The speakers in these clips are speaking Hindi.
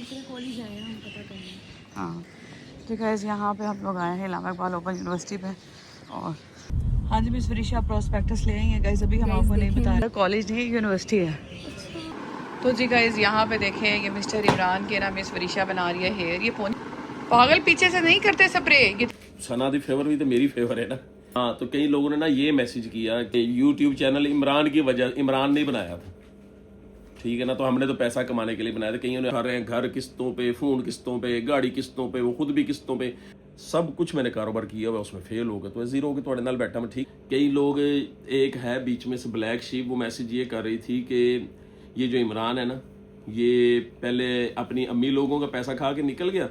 दूसरे कॉलेज आए हैं हम पता करने। हाँ ठीक है, यहाँ पे हम लोग आए हैं इलाहाबाद इकबाल ओपन यूनिवर्सिटी पे। और हाँ जी मिस वरीशा प्रोस्पेक्टस ले आई हैं गाइस, अभी हम आपको नहीं बताया, कॉलेज नहीं यूनिवर्सिटी है। तो जी गाइस यहाँ पे देखें ये मिस्टर इमरान के ना मिस वरीशा बना रही है हेयर। ये पागल पीछे से नहीं करते स्प्रे। सना दी फेवर भी तो मेरी फेवर है ना। हाँ तो कई लोगों ने ना ये मैसेज किया कि यूट्यूब चैनल इमरान की वजह, इमरान ने बनाया था, ठीक है ना, तो हमने तो पैसा कमाने के लिए बनाया था। कईयों ने रहे हैं घर किस्तों पे, फोन किस्तों पे, गाड़ी किस्तों पे, वो खुद भी किस्तों पे, सब कुछ मैंने कारोबार किया हुआ, उसमें फेल हो गए तो जीरो हो गए। थोड़े नाल बैठा मैं ठीक। कई लोग, एक है बीच में से ब्लैक शीप, वो मैसेज ये कर रही थी कि ये जो इमरान है ना, ये पहले अपनी अम्मी लोगों का पैसा खा के निकल गया,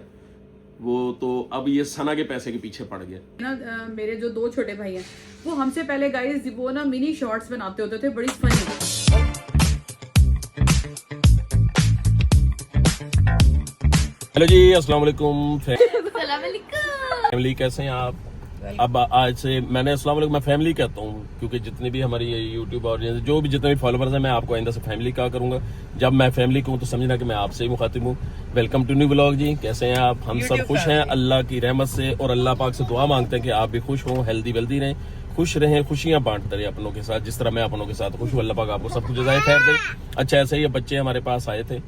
वो तो अब ये सना के पैसे के पीछे पड़ गया ना। मेरे जो दो छोटे भाई हैं वो हमसे पहले गाइस वो ना मिनी शॉर्ट्स बनाते होते थे, बड़ी फनी। हेलो जी, अस्सलाम वालेकुम फैमिली, कैसे हैं आप? अब आज से मैंने अस्सलाम वालेकुम मैं फैमिली कहता हूँ, क्योंकि जितनी भी हमारी यूट्यूब ऑडियंस, जो भी जितने भी फॉलोवर्स हैं, मैं आपको आइंदा से फैमिली कहा करूंगा। जब मैं फैमिली कहूँ तो समझना कि मैं आपसे ही मुखातिब हूँ। वेलकम टू न्यू व्लॉग जी, कैसे हैं आप? हम सब खुश हैं अल्लाह की रहमत से, और अल्लाह पाक से दुआ मांगते हैं कि आप भी खुश हों, हेल्दी वेल्दी रहें, खुश रहें, खुशियां बांटते रहे अपनों के साथ, जिस तरह मैं अपनों के साथ खुश हूँ। अल्लाह पाक आपको सब कुछ जज़ाए खैर दे। अच्छा, ऐसे ही बच्चे हमारे पास आए थे,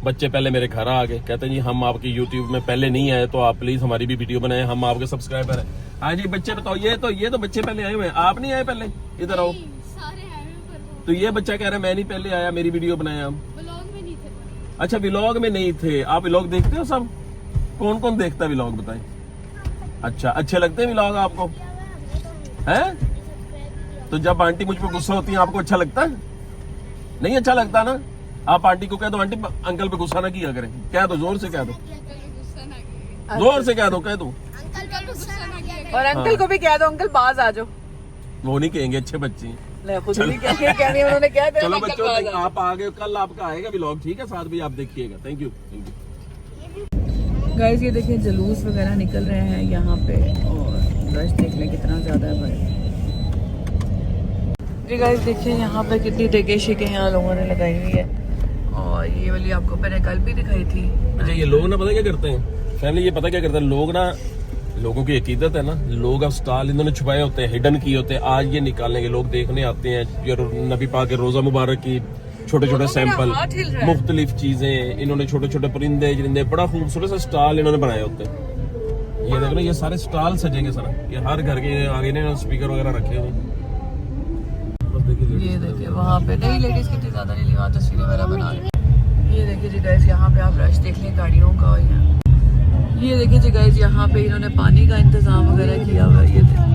बच्चे पहले मेरे घर आ गए, कहते हैं जी हम आपकी यूट्यूब में पहले नहीं आए, तो आप प्लीज हमारी भी वीडियो बनाएं, हम आपके सब्सक्राइबर हैं। हाँ जी बच्चे बताओ, ये तो बच्चे पहले आए हुए हैं, आप नहीं आए पहले? इधर आओ। तो ये बच्चा कह रहा है मैं नहीं पहले आया, मेरी वीडियो बनाया हम। अच्छा व्लॉग में नहीं थे आप? व्लॉग देखते हो सब? कौन कौन देखता है व्लॉग बताएं? अच्छा, अच्छे लगते हैं व्लॉग आपको? हैं? तो जब आंटी मुझ पर गुस्सा होती है आपको अच्छा लगता है? नहीं अच्छा लगता ना? आप आंटी को कह दो आंटी अंकल पे गुस्सा ना किया करें, कह दो, जोर से कह दो, जोर से कह दो, कह दो। और अंकल को भी कह दो अंकल बाज आ जाओ। वो नहीं कहेंगे, अच्छे बच्चे हैं। उन्होंने क्या चलो बच्चों, आप आगे, कल आपका आएगा व्लॉग, ठीक है, साथ भी आप देखिएगा। Thank you. गाइस ये देखिए जुलूस वगैरह निकल रहे हैं यहाँ पे, और रश देख लें कितना ज्यादा है भाई। जी गाइस देखिए यहाँ पे कितनी टेके शिके यहाँ लोगों ने लगाई हुई है, और ये वाली आपको मैंने कल भी दिखाई थी। अच्छा, ये लोग ना पता क्या करते हैं फैमिली, ये पता क्या करते हैं लोग ना, लोगों की अकीदत है ना, लोग अब स्टॉल इन्होंने छुपाए होते हैं, हिडन किए होते हैं, आज ये निकालेंगे, लोग देखने आते हैं। नबी पाक के रोजा मुबारक की छोटे छोटे सैंपल, मुख्तलिफ चीजें, इन्होंने छोटे छोटे परिंदे जिंदे, बड़ा खूबसूरत सा स्टॉल इन्होंने बनाए होते हैं। ये देखो ना, ये सारे स्टॉल सजेंगे सर, ये हर घर के आगे ने स्पीकर वगैरह रखे हुए। ये देखिए वहाँ पे नई लेडीज कितनी ज्यादा नहीं, वहाँ तस्वीरें वगैरह बना रही। ये देखिए जी गाइस यहाँ पे आप रश देख लें गाड़ियों का। ये देखिए जी गाइस यहाँ पे इन्होंने पानी का इंतजाम वगैरह किया हुआ है। ये देखिए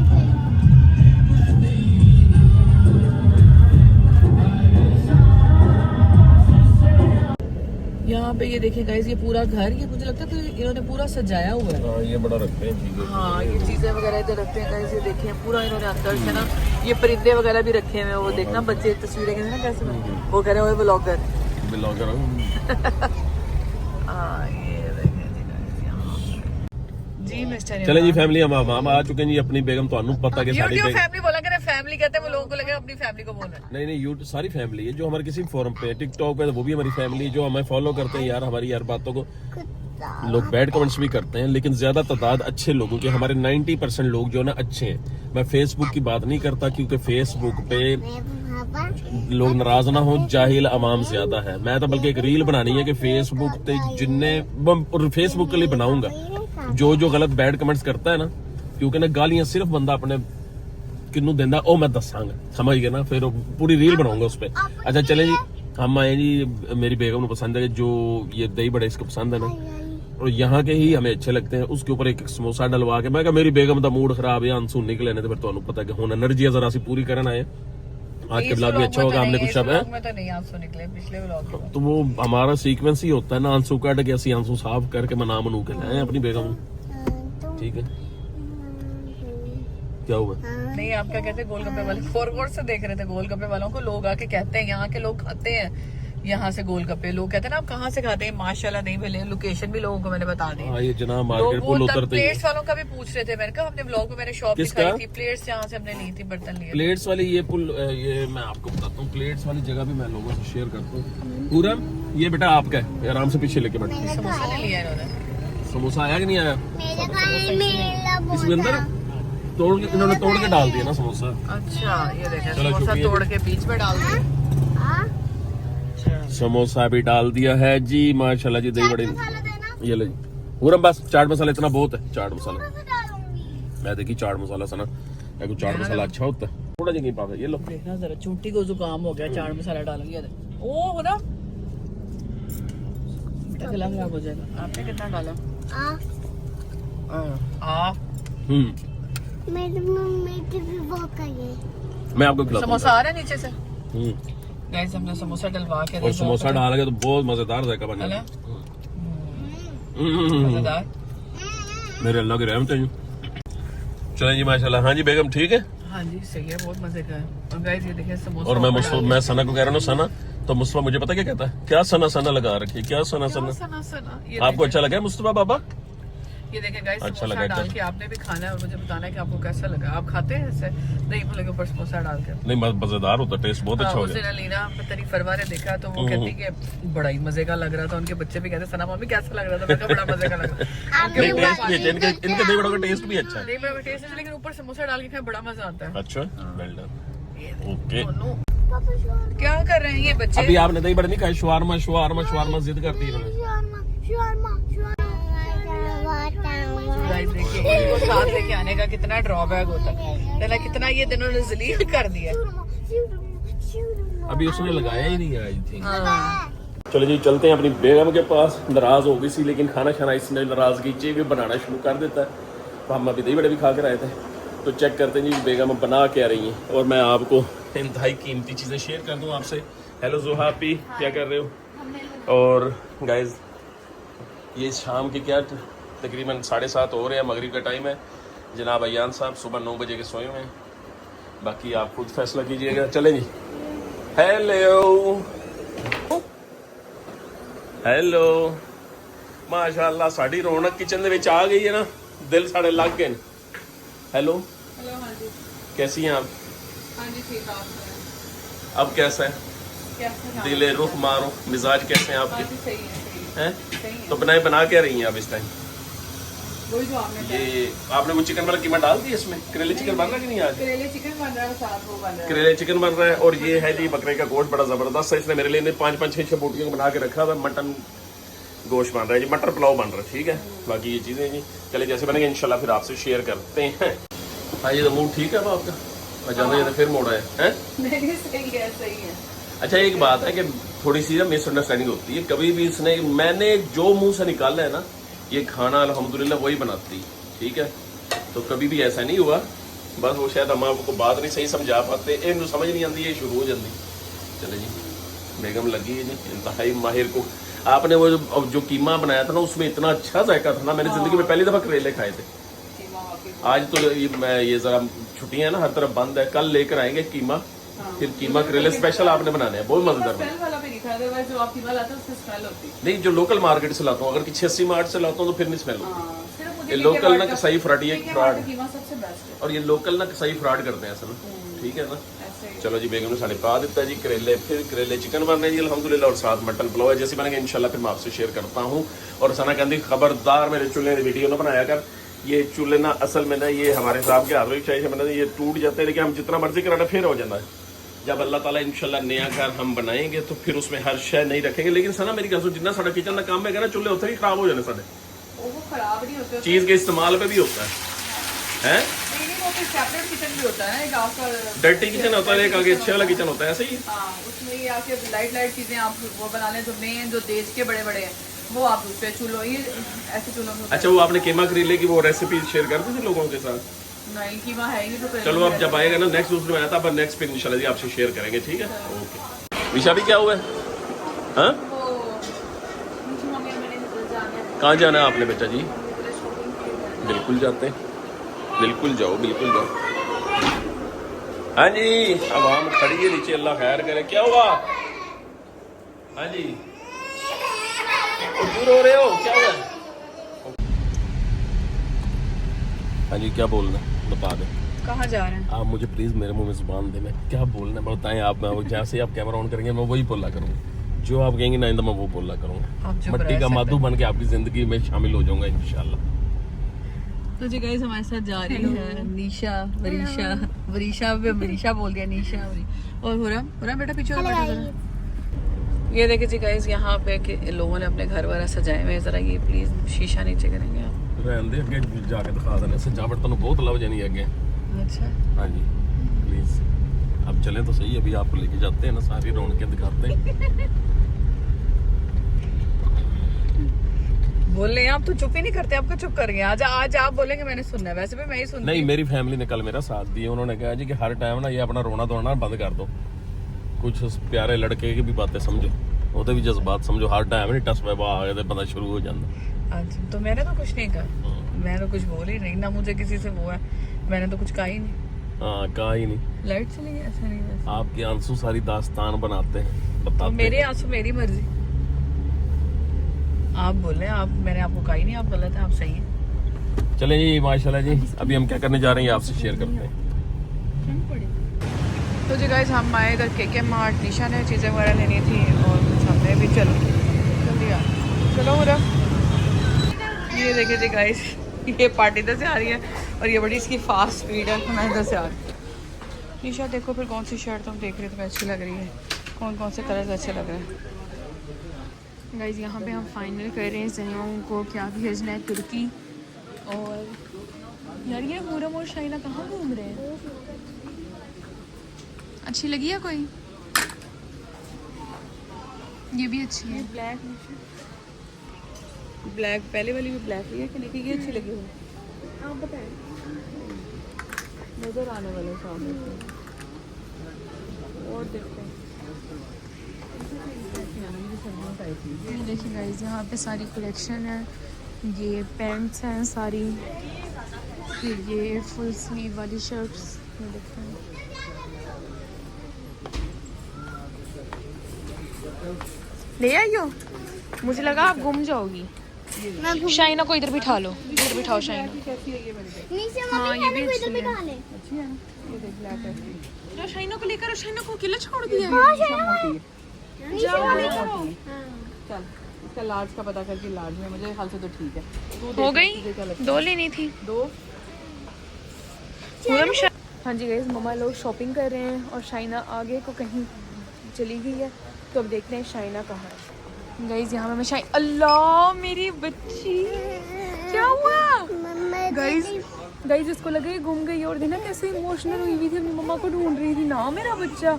यहाँ पे, ये देखिए गाइस ये पूरा घर, ये मुझे लगता है कि इन्होंने पूरा सजाया हुआ है। ये बड़ा रखते हैं चीजें। हाँ ये चीजें वगैरह इधर रखते हैं गाइस। ये देखिए पूरा इन्होंने अंदर से ना ये परिंदे वगैरह भी रखे हुए हैं। वो देखना बच्चे तस्वीरें कहते हैं ना कैसे, वो कह रहे हैं ब्लॉगर। जी मिस्टर चले जी फैमिली, हम आ चुके हैं जी अपनी बेगम, तो पता कि सारी फैमिली बोला करे, फैमिली कहते हैं वो लोगों को लगे अपनी फैमिली को बोल रहे हैं। नहीं नहीं, यूट्यूब सारी फैमिली है, जो हमारे किसी फोरम पे, टिकटॉक पे, वो भी हमारी फैमिली, जो हमें फॉलो करते हैं यार, हमारी यार बातों को लोग बैड कमेंट्स भी करते हैं, लेकिन ज्यादा तादाद अच्छे लोगों की, हमारे 90% लोग जो है ना अच्छे हैं। मैं फेसबुक की बात नहीं करता, क्योंकि फेसबुक पे लोग नाराज ना हो, जाहिल अवाम ज्यादा है। मैं तो बल्कि एक रील बनानी है कि फेसबुक पे जिन्ने, फेसबुक के लिए बनाऊंगा, जो जो गलत बैड कमेंट्स करता है ना, क्योंकि ना गालियां सिर्फ बंदा अपने किन्नू देंदा, ओ मैं दसांगा, समझ गए ना, फिर पूरी रील बनाऊंगा उस पर। अच्छा चले जी, हम आए जी, मेरी बेगम को पसंद है जो ये दही बड़े इसको पसंद है ना, और यहाँ के ही हमें अच्छे लगते हैं। उसके ऊपर एक समोसा डलवा के, मैं कहा मेरी बेगम का मूड खराब है, आंसू निकले ने, तो फिर तुहानू पता कि हुण एनर्जी जरा सी पूरी करन आए। आज के ब्लॉग भी अच्छा होगा, हमने कुछ अब है तो वो हमारा सीक्वेंस ही होता है ना, आंसू कट के असि आंसू साफ करके मना मनू के लाए अपनी बेगम, ठीक है। क्या हुआ? नहीं आप क्या कहते हैं, गोलगप्पे वाले फॉरवर्ड से देख रहे थे, गोलगप्पे वालों को लोग आके कहते हैं, यहाँ के लोग खाते हैं यहाँ से गोलगप्पे, लोग कहते हैं ना आप कहाँ से खाते हैं, माशाल्लाह नहीं मिले, लोकेशन भी लोगों को मैंने बता दी। हाँ, ये जनाब मार्केट पुल उतरते ही प्लेट्स वालों का भी पूछ रहे थे, मैंने कहा हमने व्लॉग में मैंने शॉप दिखाई थी, प्लेट्स जहाँ से हमने ली थी, बर्तन लिए प्लेट्स वाली ये पुल, ये मैं आपको बताता हूँ, प्लेट्स वाली जगह भी मैं लोगों से शेयर करता हूँ। पूरा ये बेटा आपका है, आराम से पीछे लेके बैठ। समोसा नहीं लिया इन्होंने। समोसा आया कि नहीं आया इसमें अंदर? तोड़ के इन्होंने तोड़ के डाल दिया ना समोसा। अच्छा ये देखें, चलो, समोसा शुक्रिया तोड़ के बीच में डाल दिया। समोसा भी डाल दिया है जी, माशाल्लाह जी। दही बड़े ये ले पूरा, बस चाट मसाला इतना बहुत है। चाट मसाला मैं देखी, चाट मसाला सना एक चाट मसाला अच्छा होता है। थोड़ा जगह पा ये लो, देखना जरा, चूंटी को जुकाम हो गया, चाट मसाला डालेंगे। ओ हो ना, गला खराब हो जाएगा। आपने कितना डाला? मैं आपको खिलाता समोसा आ रहा है नीचे से। हूं। गाइस हमने समोसा डलवा के और समोसा डाल के तो बहुत मजेदार जाएगा बना। मजेदार। मेरे अल्लाह की रहमत है। चलें जी माशाल्लाह। हाँ जी बेगम ठीक है? हाँ जी सही है, बहुत मजे का है। और गाइस ये देखिए समोसा। और मैं सना को कह रहा हूँ सना, तो मुस्तफा मुझे पता क्या कहता है, क्या सना सना लगा रखी, क्या सना सना। सना सना। आपको अच्छा लगा मुस्तफा बाबा? ये देखें गाइस, अच्छा समोसा लगा डाल के आपने भी खाना है और मुझे बताना है कि आपको कैसा लगा। आप खाते हैं ऐसे दही भल्ले के ऊपर समोसा डाल के? नहीं मजेदार होता, टेस्ट बहुत अच्छा हो उस दिन गया। अलीना तेरी फरवा ने देखा तो वो कहती कि बड़ा ही मजे का लग रहा था। उनके बच्चे भी कहते सना मम्मी कैसा लग रहा था? मैं कहा बड़ा मजे का लगा। इनके दही बड़ों का टेस्ट भी अच्छा है। नहीं मैं टेस्ट है, लेकिन ऊपर समोसा डाल के खाए बड़ा मजा आता है। अच्छा वेल डन। ओके, क्या कर रहे हैं ये बच्चे? अभी आपने दही बड़े नहीं खाए? शवारमा शवारमा शवारमा जिद करती है इन्होंने। गाइस देखिए, इनको साथ लेके आने का कितना ड्रॉबैक होता है। तेरा कितना ये दिनों ने जलील कर दिया। अभी उसने लगाया ही नहीं आई थी। चलो जी चलते हैं अपनी बेगम के पास। नाराज हो गई सी, लेकिन खाना खाना इसने नाराजगी चे भी बनाना शुरू कर देता है। तो हम अभी दही बड़े भी खा कर आए थे, तो चेक करते हैं जी बेगम बना के आ रही हैं। और मैं आपको इंतहाई कीमती चीज़ें शेयर कर दूँ आपसे। हेलो जुहापी, क्या कर रहे हो? और गाइज ये शाम के क्या तकरीबन 7:30 हो रहे हैं, मगरिब का टाइम है। जनाब अयान साहब सुबह 9 बजे के सोए हुए हैं, बाकी आप खुद फैसला कीजिएगा। चले जी। हेलो हेलो, माशाल्लाह साड़ी रौनक किचन ਦੇ ਵਿੱਚ आ गई है ना, दिल साढ़े लग गए। हेलो हेलो, हाँ जी कैसी हैं आप? हाँ जी ठीक है। अब कैसा है दिल रुख मारो, मिजाज कैसे हैं आपके? सही है, हैं? तो बना क्या रही हैं आप इस टाइम? वही जो आपने ये आपने वो चिकन वाला कीमा डाल दिया इसमें? करेले चिकन बन रहा है कि नहीं आज? करेले चिकन बन रहा है, साथ वो बन रहा है। करेले चिकन बन रहा है। और ये है जी बकरे का गोश्त, बड़ा जबरदस्त है। इसने मेरे लिए 5-5, 6 बोटियों को बना के रखा हुआ। मटन गोश्त बन रहा है जी, मटर पुलाव बन रहा है। ठीक है, बाकी ये चीज़ें जी चले जैसे बनेंगे इंशाल्लाह फिर आपसे शेयर करते हैं। हाँ ये तो मूड ठीक है अब आपका? ज़्यादा ज़्यादा फिर मोड़ा है? नहीं सही है, सही है। अच्छा एक बात है कि थोड़ी सी ना मिसअंडरस्टैंडिंग होती है कभी भी। इसने मैंने जो मुंह से निकाला है ना, ये खाना अल्हम्दुलिल्लाह वही बनाती, ठीक है? तो कभी भी ऐसा नहीं हुआ। बस वो शायद हम आपको बात नहीं सही समझा पाते, इन्हें समझ नहीं आती, ये शुरू हो जाती। चले जी बेगम लगी है जी इंतहाई माहिर को। आपने वो जो कीमा बनाया था ना, उसमें इतना अच्छा जायका था ना, मैंने जिंदगी में पहली दफा करेले खाए थे। आज तो ये जरा छुट्टियां ना, हर तरफ बंद है। कल लेकर आएंगे कीमा, फिर कीमा करेले स्पेशल आपने बनाने हैं, बहुत मजेदार। नहीं जो लोकल मार्केट से लाता हूँ, अगर किसी 80 मार्ट से लाता हूँ तो फिर नहीं स्मेल होती। ये लोकल ना कसाई फ्राड, ये फ्रॉड, और ये लोकल ना कसाई फ्रॉड करते हैं असल, ठीक है ना? चलो जी बेगम ने साढ़े पा देता है जी करेले, फिर करेले चिकन बन रहे हैं जी अल्हम्दुलिल्लाह, और साथ मटन पुलाव है। जैसे बनेंगे इंशाल्लाह फिर मैं आपसे शेयर करता हूँ। और सना कहती खबरदार मेरे चूल्हे वीडियो ना बनाया कर। ये चूल्हे ना असल में ना ये हमारे साहब के हाथ में चाहिए, मैंने ये टूट जाते हैं, लेकिन हम जितना मर्जी कराना फिर हो जाता है। जब अल्लाह ताला इंशाल्लाह नया घर हम बनाएंगे तो फिर उसमें हर शय नहीं रखेंगे। लेकिन सना मेरी गल सुन, जितना साडा किचन का काम है ना, चूल्हे उत्थे भी खराब हो जाने साडे, खराब नहीं होते, चीज के इस्तेमाल पे भी होता है। डर्टी किचन होता है, एक आगे अच्छे वाला किचन होता है, ऐसे ही। उसमें ये आके लाइट चीजें आप वो बना लें, जो मेन जो देश के बड़े बड़े हैं वो आप दूसरे चूल्हों, ये ऐसे चूल्हों में। अच्छा वो आपने कीमा करेले की वो रेसिपी शेयर कर दी थी लोगों के साथ? नहीं कीमा है नहीं तो चलो अब जब आएगा ना नेक्स्ट, उसमें आया था, पर नेक्स्ट फिर इंशाल्लाह जी आपसे शेयर करेंगे, ठीक है? ओके। विशा भी क्या हुआ है? हाँ कहाँ जाना है आपने बेटा जी? बिल्कुल जाते हैं, बिल्कुल जाओ, बिल्कुल जाओ। हाँ जी आवाम खड़ी है नीचे, अल्लाह खैर करे। क्या हुआ? हाँ जी क्यों रो रहे हो, क्या हुआ? हाँ जी क्या बोलना बता दें। कहाँ जा रहे हैं आप? मुझे प्लीज मेरे मुंह में जुबान दें, मैं क्या बोलना बताएं आप। मैं जैसे आप कैमरा ऑन करेंगे मैं वही बोला करूँगा। जो आप कहेंगे ना, मैं वो बोला आप करूँगा। चुप मट्टी रह का सकते माधु बन के आपकी जिंदगी में शामिल हो जाऊंगा इंशाल्लाह। तो जी गाइस हमारे साथ जा रही है निशा, वरीशा बोल दिया, निशा और हुरम बेटा पीछे बैठा जरा। ये देखिए जी गाइस यहाँ पे कि लोगों ने अपने घर वगैरह सजाए हुए हैं। जरा ये प्लीज शीशा नीचे करेंगे आप। रहने दे, अगे जाके दिखा देने सजावट तो बहुत लव जानी है अगे। अच्छा हाँ जी प्लीज, अब चले तो सही, अभी आपको लेके जाते हैं ना, सारी रौनकें दिखाते हैं। बोल रहे हैं आप तो चुप ही नहीं करते, आपका चुप कर गए। आज आप बोलेंगे मैंने सुनना है, वैसे भी मैं ही सुनती नहीं, हूँ। मेरी फैमिली ने कल मेरा साथ दिया। उन्होंने कहा जी कि हर टाइम ना ये अपना रोना धोना बंद कर दो, कुछ उस प्यारे लड़के की भी बातें समझो, वो भी जज्बात समझो। हर टाइम नहीं टस पे आ गए बंदा शुरू हो जाता। अच्छा तो मैंने तो कुछ नहीं कहा, मैं तो कुछ बोल ही नहीं ना, मुझे किसी से वो है, मैंने तो कुछ कहा ही नहीं। हाँ कहा ही नहीं। लाइट चली गई, ऐसा नहीं वैसे। आपके आंसू सारी दास्तान बनाते हैं, बताते तो मेरे हैं। आंसू मेरी मर्जी, आप बोले आप, मैंने आपको कहा ही नहीं आप गलत है, आप सही है। चलें जी माशाल्लाह जी, अभी हम क्या करने जा रहे हैं आपसे शेयर करते हैं। तो जी गाइस हम आए इधर के मार्ट, निशा ने चीज़ें वगैरह लेनी थी और कुछ हमने भी। चलो जल्दी आ, चलो पूरा। ये देखिए जी गाइस, ये पार्टी इधर से आ रही है और ये बड़ी इसकी फास्ट स्पीड है, मैं इधर से आ रही हूँ। निशा देखो फिर कौन सी शर्ट तुम देख रही हो तुम्हें अच्छी लग रही है, कौन कौन से कलर्स अच्छे लग रहे हैं। गाइस यहाँ पे हम फाइनल कर रहे हैं जनियों को क्या भेजना है, तुर्की। और यार ये हुरम और शाइना कहाँ घूम रहे हैं? अच्छी लगी है कोई? ये भी अच्छी है, ब्लैक पहले वाली भी ब्लैक ही है कि नहीं, ये अच्छी लगी हुई? आप बताएं, नजर आने वाले सामने से और देखते हैं। ये देखिए गाइस यहाँ पे सारी कलेक्शन है, ये पैंट्स हैं सारी, फिर ये फुल स्लीव वाली शर्ट्स, ये देखते हैं। ले आई हो? मुझे लगा आप गुम जाओगी। शाइना को इधर बिठा लो, इधर बिठाओ शाइना। हाँ ये भी अच्छी है, अच्छी है ना, ये देख ब्लैक है। तो शाइना को लेकर, शाइना को अकेला छोड़ दिया है। चल इसका लार्ज का पता करके, लार्ज में मुझे हाल से तो ठीक है। हो गई, दो लेनी थी, दो। हाँ जी गाइस, मम्मा लोग शॉपिंग कर रहे हैं और शाइना आगे को कहीं चली गई है, तो अब देखते हैं शाइना कहाँ है। गाइस यहाँ पे मैं अल्लाह मेरी बच्ची, क्या हुआ? गाइस इसको लगा ये गुम गई और देखना कैसे इमोशनल हुई हुई थी, अपनी मम्मा को ढूंढ रही थी ना मेरा बच्चा।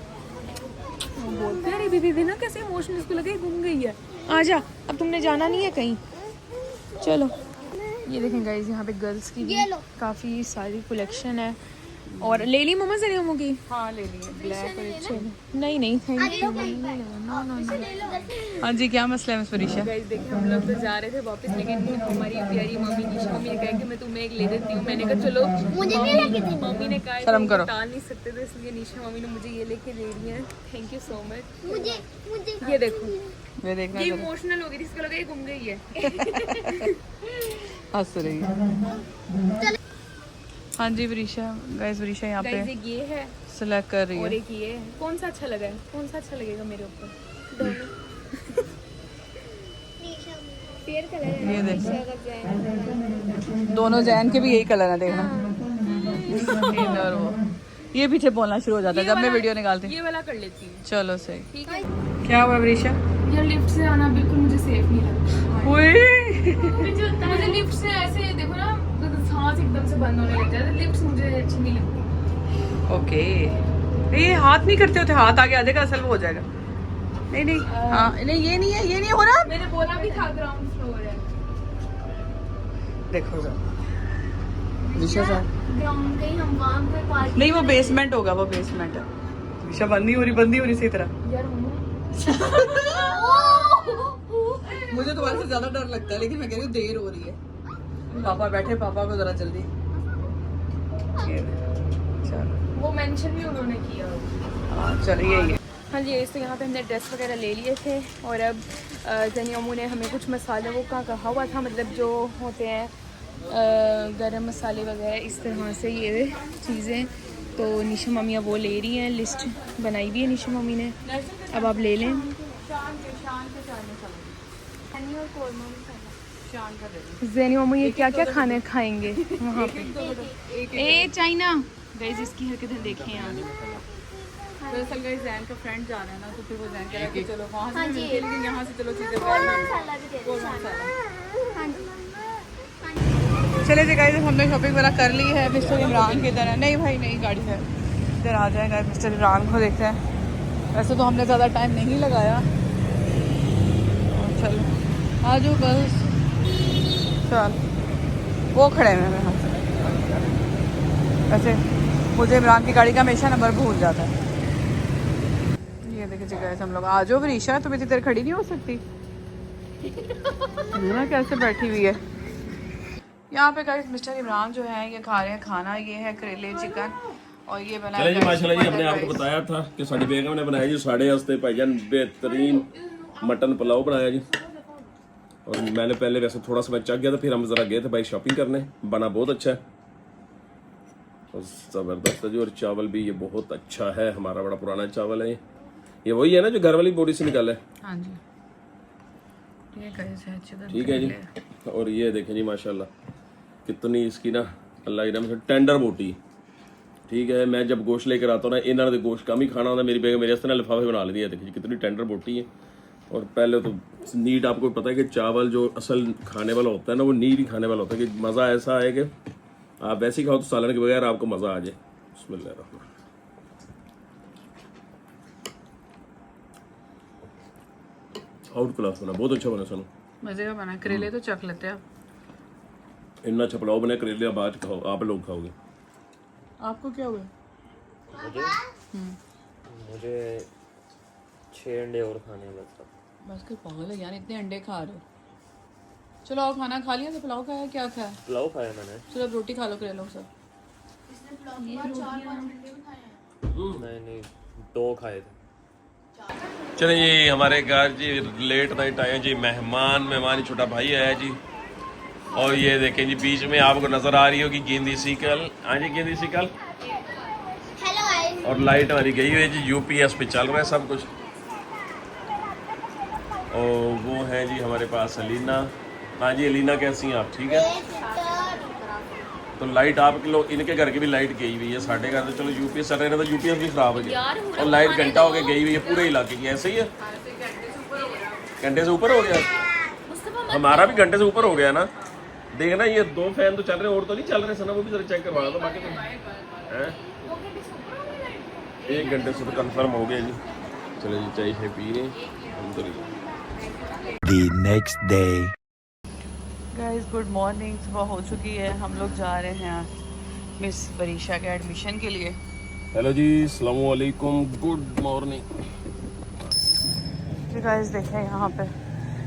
बोलते हैं दीदी ना कैसे इमोशनल, इसको लगा ये गुम गई है। आजा, अब तुमने जाना नहीं है कहीं, चलो। ये देखें गाइस यहाँ पे गर्ल्स की भी काफ़ी सारी कलेक्शन है। और ले ली मम्मा से नहीं की? हाँ ले ली, ब्लैक और अच्छे। नहीं थैंक यू, नो। हाँ जी क्या मसला है मिस फरीशा? गाइस देखिए हम लोग तो जा रहे थे वापस, लेकिन हमारी प्यारी मम्मी निशा मम्मी ने कहा कि मैं तुम्हें एक ले देती हूँ। मैंने कहा चलो, मम्मी ने कहा शर्म करो, टाल नहीं सकते थे, इसलिए निशा मम्मी ने मुझे ये लेके दे रही है। Thank you so much. मुझे ये देखो, ये देखना, ये इमोशनल हो गई थी, इसको लगा ये गुम गई है। हंस रही है। हाँ जी वरीशा, गाइस वरीशा यहाँ पे ये है सिलेक्ट कर रही है, और एक ये है। कौन सा अच्छा लगा है, कौन सा अच्छा लगेगा मेरे ऊपर? दोनों फेयर कलर है, ये देखो दोनों जैन के भी यही कलर है, देखना। और वो ये पीछे बोलना शुरू हो जाता है जब मैं वीडियो निकालती हूँ। ये वाला कर लेती हूँ, चलो सही। ठीक है, क्या हुआ वरीशा? यार लिफ्ट से आना बिल्कुल मुझे सेफ नहीं लगता। मुझे लिफ्ट से ऐसे देखो ना, सांस एकदम से बंद होने लग जाता है, लिफ्ट मुझे अच्छी नहीं लगती। ओके, ये हाथ नहीं करते होते, हाथ आगे आ जाएगा, असल वो हो जाएगा। नहीं हाँ नहीं ये नहीं है, ये नहीं हो रहा। मैंने बोला भी था ग्राउंड फ्लोर है, देखो ग्राउंड कहीं हम वहाँ पे पार्क नहीं, वो बेसमेंट होगा, वो बेसमेंट है। विशा बंदी हो रही सही तरह। यार मुझे तुम्हारे से ज्यादा डर लगता है, लेकिन मैं कह रही हूँ देर हो रही है। पापा बैठे, पापा को जरा जल्दी। चलो वो मेंशन भी उन्होंने किया। हाँ चलो यही है। हाँ जी, तो यहाँ पे हमने ड्रेस वगैरह ले लिए थे और अब जनियामू ने हमें कुछ मसाले वो कहा हुआ था, मतलब जो होते हैं गरम मसाले वगैरह इस तरह से ये चीज़ें, तो निशा मम्मी अब वो ले रही हैं, लिस्ट बनाई हुई है निशा मम्मी ने। अब आप ले लें शान के चाय में शान का दे दो। ज़ैनी मामू ये क्या क्या खाने खाएंगे वहाँ पे? ए चाइना गाइस, इसकी हरकतें देखें यार। दरअसल गाइस जैन का फ्रेंड जा रहा है ना, तो फिर वो जैन कह रहा है कि चलो वहाँ से मिलके, लेकिन यहाँ से चलो चीज़ें चले जी गाइस, हमने शॉपिंग वगैरह कर ली है। मिस्टर इमरान की तरह नहीं भाई, नहीं गाड़ी है, इधर आ जाएगा। मिस्टर इमरान को देखते हैं। वैसे तो हमने ज़्यादा टाइम नहीं लगाया। चलो आ जाओ बस। चल वो खड़े हैं मेरे हाथ से। वैसे मुझे इमरान की गाड़ी का हमेशा नंबर भूल जाता है। ये देखिए जी गाइस, हम लोग आ जाओ। रीशा तुम इतनी देर खड़ी नहीं हो सकती ना, कैसे बैठी हुई है यहाँ पे गाइस। मिस्टर इमरान जो है ये खा रहे हैं खाना। ये है करेले चिकन और ये बना चले जी माशाल्लाह जी, हमने आपको बताया था कि साड़ी बेगम ने बनाया जी साढ़े हफ्ते भाईजान बेहतरीन मटन पुलाव बनाया जी। और मैंने पहले वैसे थोड़ा सा मैं चख गया था, फिर हम जरा गए थे भाई शॉपिंग करने। बना बहुत अच्छा है और ज़बरदस्त है जी। और चावल भी ये बहुत अच्छा है, हमारा बड़ा पुराना चावल है ये वही है ना जो घर वाली बोरी से निकाला है। हाँ जी, ये गाइस है चिकन। ठीक है जी। और ये देखें जी माशाल्लाह कितनी इसकी ना अल्लाह की रहमत से टेंडर बोटी। ठीक है, मैं जब गोश्त लेकर आता हूँ ना, इन्होंने तो गोश्त कम ही खाना होता है। मेरी बेगम मेरे वास्ते ना लिफाफे बना लेती है। देखिए कितनी टेंडर बोटी है। और पहले तो नीट आपको पता है कि चावल जो असल खाने वाला होता है ना, वो नीट ही खाने वाला होता है कि मज़ा ऐसा है कि आप वैसे ही खाओ तो सालन के बगैर आपको मज़ा आ जाए। बिस्मिल्लाह। आउट क्लास बना, बहुत अच्छा बना सुनो। मजे का बना। करेले तो चख लेते हैं। इतना अच्छा पुलाव बना, करेले बाद खाओ, आप लोग खाओगे। आपको क्या हुआ? मुझे 6 अंडे और खाने हैं बस कोई पागल है यार, इतने अंडे खा रहे हो। चलो और खाना खा लिया? तो पुलाव खाया, क्या खाया? पुलाव खाया मैंने। चलो अब रोटी खा लो करेलों से। नहीं 2 खाए थे। चले जी हमारे घर जी लेट नाइट आए जी मेहमान छोटा भाई आया जी। और ये देखें जी बीच में आपको नजर आ रही होगी गेंदी सीकल। हाँ जी गेंदी सीकल। और लाइट हमारी गई हुई है जी, यूपीएस पे चल रहा है सब कुछ। और वो है जी हमारे पास अलीना। हाँ जी अलीना कैसी हैं आप? ठीक है। तो लाइट आप लोग इनके घर की भी लाइट गई हुई है। साढ़े घर तो चलो यूपीएस चल रहे हैं, तो यूपीएस भी खराब हो गया और लाइट घंटा हो गया गई हुई है पूरे इलाके की। ऐसे ही है, घंटे से ऊपर हो गया। हमारा भी घंटे से ऊपर हो गया ना। देखना ये 2 फैन तो चल रहे, और तो नहीं चल रहे सना, वो भी जरा चेक करवा दो। बाकी तो हैं 1 घंटे से तो कंफर्म हो गया जी। चलो जी चाय है पी रहे अल्हम्दुलिल्लाह। The next day. Guys good morning. सुबह हो चुकी है, हम लोग जा रहे हैं मिस वरीशा के एडमिशन के लिए। हेलो जी अस्सलाम वालेकुम, गुड मॉर्निंग। गाइस देखें यहाँ पे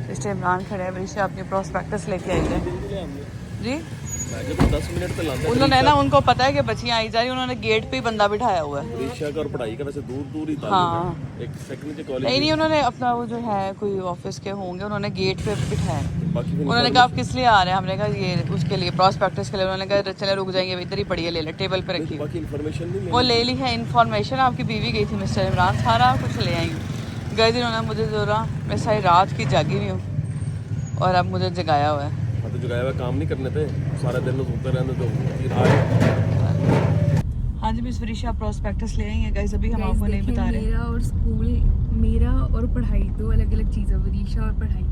मिस्टर इमरान खड़े हैं। वरीशा अपनी प्रोस्पेक्टस लेके आई है जी। 10 मिनट पे लाते उन्होंने ना, उनको पता है कि बच्चियाँ आई जा रही, उन्होंने गेट पे ही बंदा बिठाया हुआ है। परीक्षा का और पढ़ाई का वैसे दूर ही था। हाँ एक सेकंड के कॉलेज नहीं, उन्होंने अपना वो जो है कोई ऑफिस के होंगे, उन्होंने गेट पे बिठाया। बाकी फिर उन्होंने कहा आप किस लिए आ रहे हैं? हमने कहा ये उसके लिए प्रोस्पेक्टस के लिए। उन्होंने कहा चले रुक जाएंगे, इधर ही पड़ी है, ले ले, टेबल पे रखी। बाकी इन्फॉर्मेशन नहीं वो ले ली है इन्फॉर्मेशन। आपकी बीवी गई थी मिस्टर इमरान, सारा कुछ ले आई। गए दिन उन्होंने मुझे जोरा, मैं सारी रात की जागी हुई हूँ और अब मुझे जगाया हुआ है। हाँ तो जगाया हुआ काम नहीं करने थे, सारा दिन सोते रहने तो फिर आए। हाँ जी मिस वरीशा प्रोस्पेक्टस ले आई हैं गाइस, अभी हम आपको नहीं बता रहे। मेरा और स्कूल, मेरा और पढ़ाई 2 अलग अलग चीज़ें। वरीशा और पढ़ाई।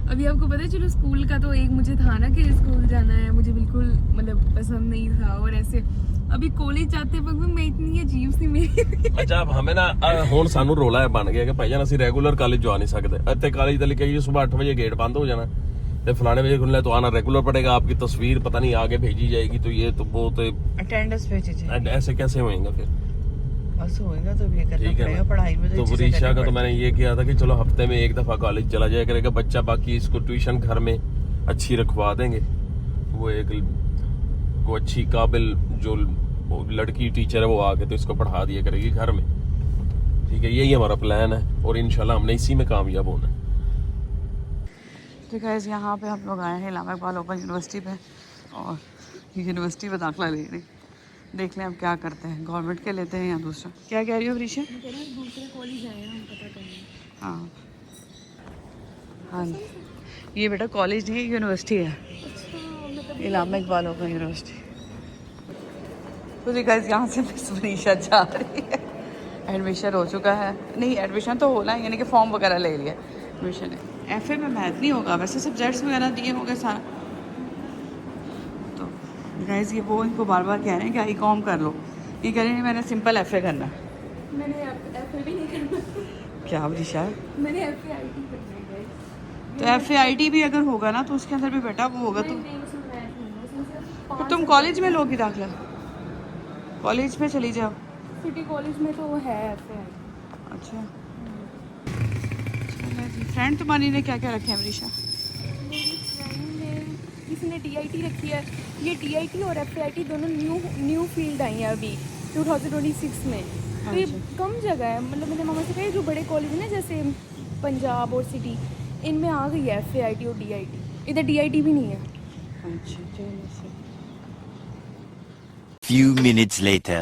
अभी आपको पता है, चलो स्कूल का तो एक मुझे था ना कि स्कूल जाना है, मुझे बिल्कुल मतलब पसंद नहीं था। और ऐसे अभी कॉलेज जाते वक्त भी मैं इतनी अजीब सी मेरी अच्छा अब हमें ना ਹੁਣ ਸਾਨੂੰ ਰੋਲਾ ਬਣ ਗਿਆ कि ਭਾਈ ਜਾਨ ਅਸੀਂ ਰੈਗੂਲਰ ਕਾਲਜ ਜਾ नहीं सकते। ਇੱਥੇ ਕਾਲਜ ਤੇ ਲਿਖਿਆ ਜੀ सुबह 8 बजे गेट बंद हो जाना, तो फलाने बजे खुलना है, तो आना रेगुलर पड़ेगा। आपकी तस्वीर पता नहीं आगे भेजी जाएगी, तो ये तो बहुत अटेंडेंस भेजी जाए। ऐसे कैसे होएगा फिर? बस होएगा तो भी करना ठीक है पड़ेगा, ना? पढ़ाई में तो वरीशा का तो मैंने ये किया था कि चलो हफ्ते में 1 दफा कॉलेज चला जाया करेगा बच्चा, बाकी इसको ट्यूशन घर में अच्छी रखवा देंगे। वो एक को अच्छी काबिल जो लड़की टीचर है वो आके तो इसको पढ़ा दिया करेगी घर में। ठीक है, यही हमारा प्लान है और इंशाल्लाह हमने इसी में कामयाब होना है। तो गाइस यहाँ पे हम लोग आए हैं इलामा इकबाल ओपन यूनिवर्सिटी पे और यूनिवर्सिटी में दाखिला ले रही। देख लें अब क्या करते हैं, गवर्नमेंट के लेते हैं या दूसरा। क्या कह रही हो वरीशा? दूसरे कॉलेज आए हम पता करने। हाँ हाँ जी, ये बेटा कॉलेज नहीं है, यूनिवर्सिटी है, इलामा इकबाल ओपन यूनिवर्सिटी। तो जी गाइस यहाँ से मिस मनीषा जा रही है, एडमिशन हो चुका है, नहीं एडमिशन तो होना है, यानी कि फॉर्म वगैरह ले लिया, एडमिशन है। एफए में मैथ नहीं होगा, वैसे सब्जेक्ट्स वगैरह दिए होंगे सारा। तो गाइस ये वो इनको बार बार कह रहे हैं कि आई.कॉम कर लो, ये कह रहे हैं मैंने सिंपल एफए करना है। मैंने एफए भी नहीं करना, क्या मनीषा, मैंने एफए आईटी करना है गाइस। तो एफए भी अगर होगा ना तो उसके अंदर भी बेटा वो होगा, तो नहीं उसमें मैथ नहीं है, उसमें सिर्फ फिर तुम कॉलेज में लोगी दाखिला, कॉलेज में चली जाओ। सिटी कॉलेज में तो है एफए। अच्छा फ्रेंड तुम्हारी ने क्या क्या रखे हैं मनीषा? मेरी फ्रेंड ने किसी ने टीआईटी रखी है, ये टीआईटी और एफआईटी दोनों न्यू फील्ड आई हैं अभी 2026 में। तो ये कम जगह है, मतलब मेरे मामा से कहे जो बड़े कॉलेज हैं ना जैसे पंजाब और सिटी, इनमें आ गई है एफआईटी और डीआईटी, इधर डीआईटी भी नहीं है। Few minutes later.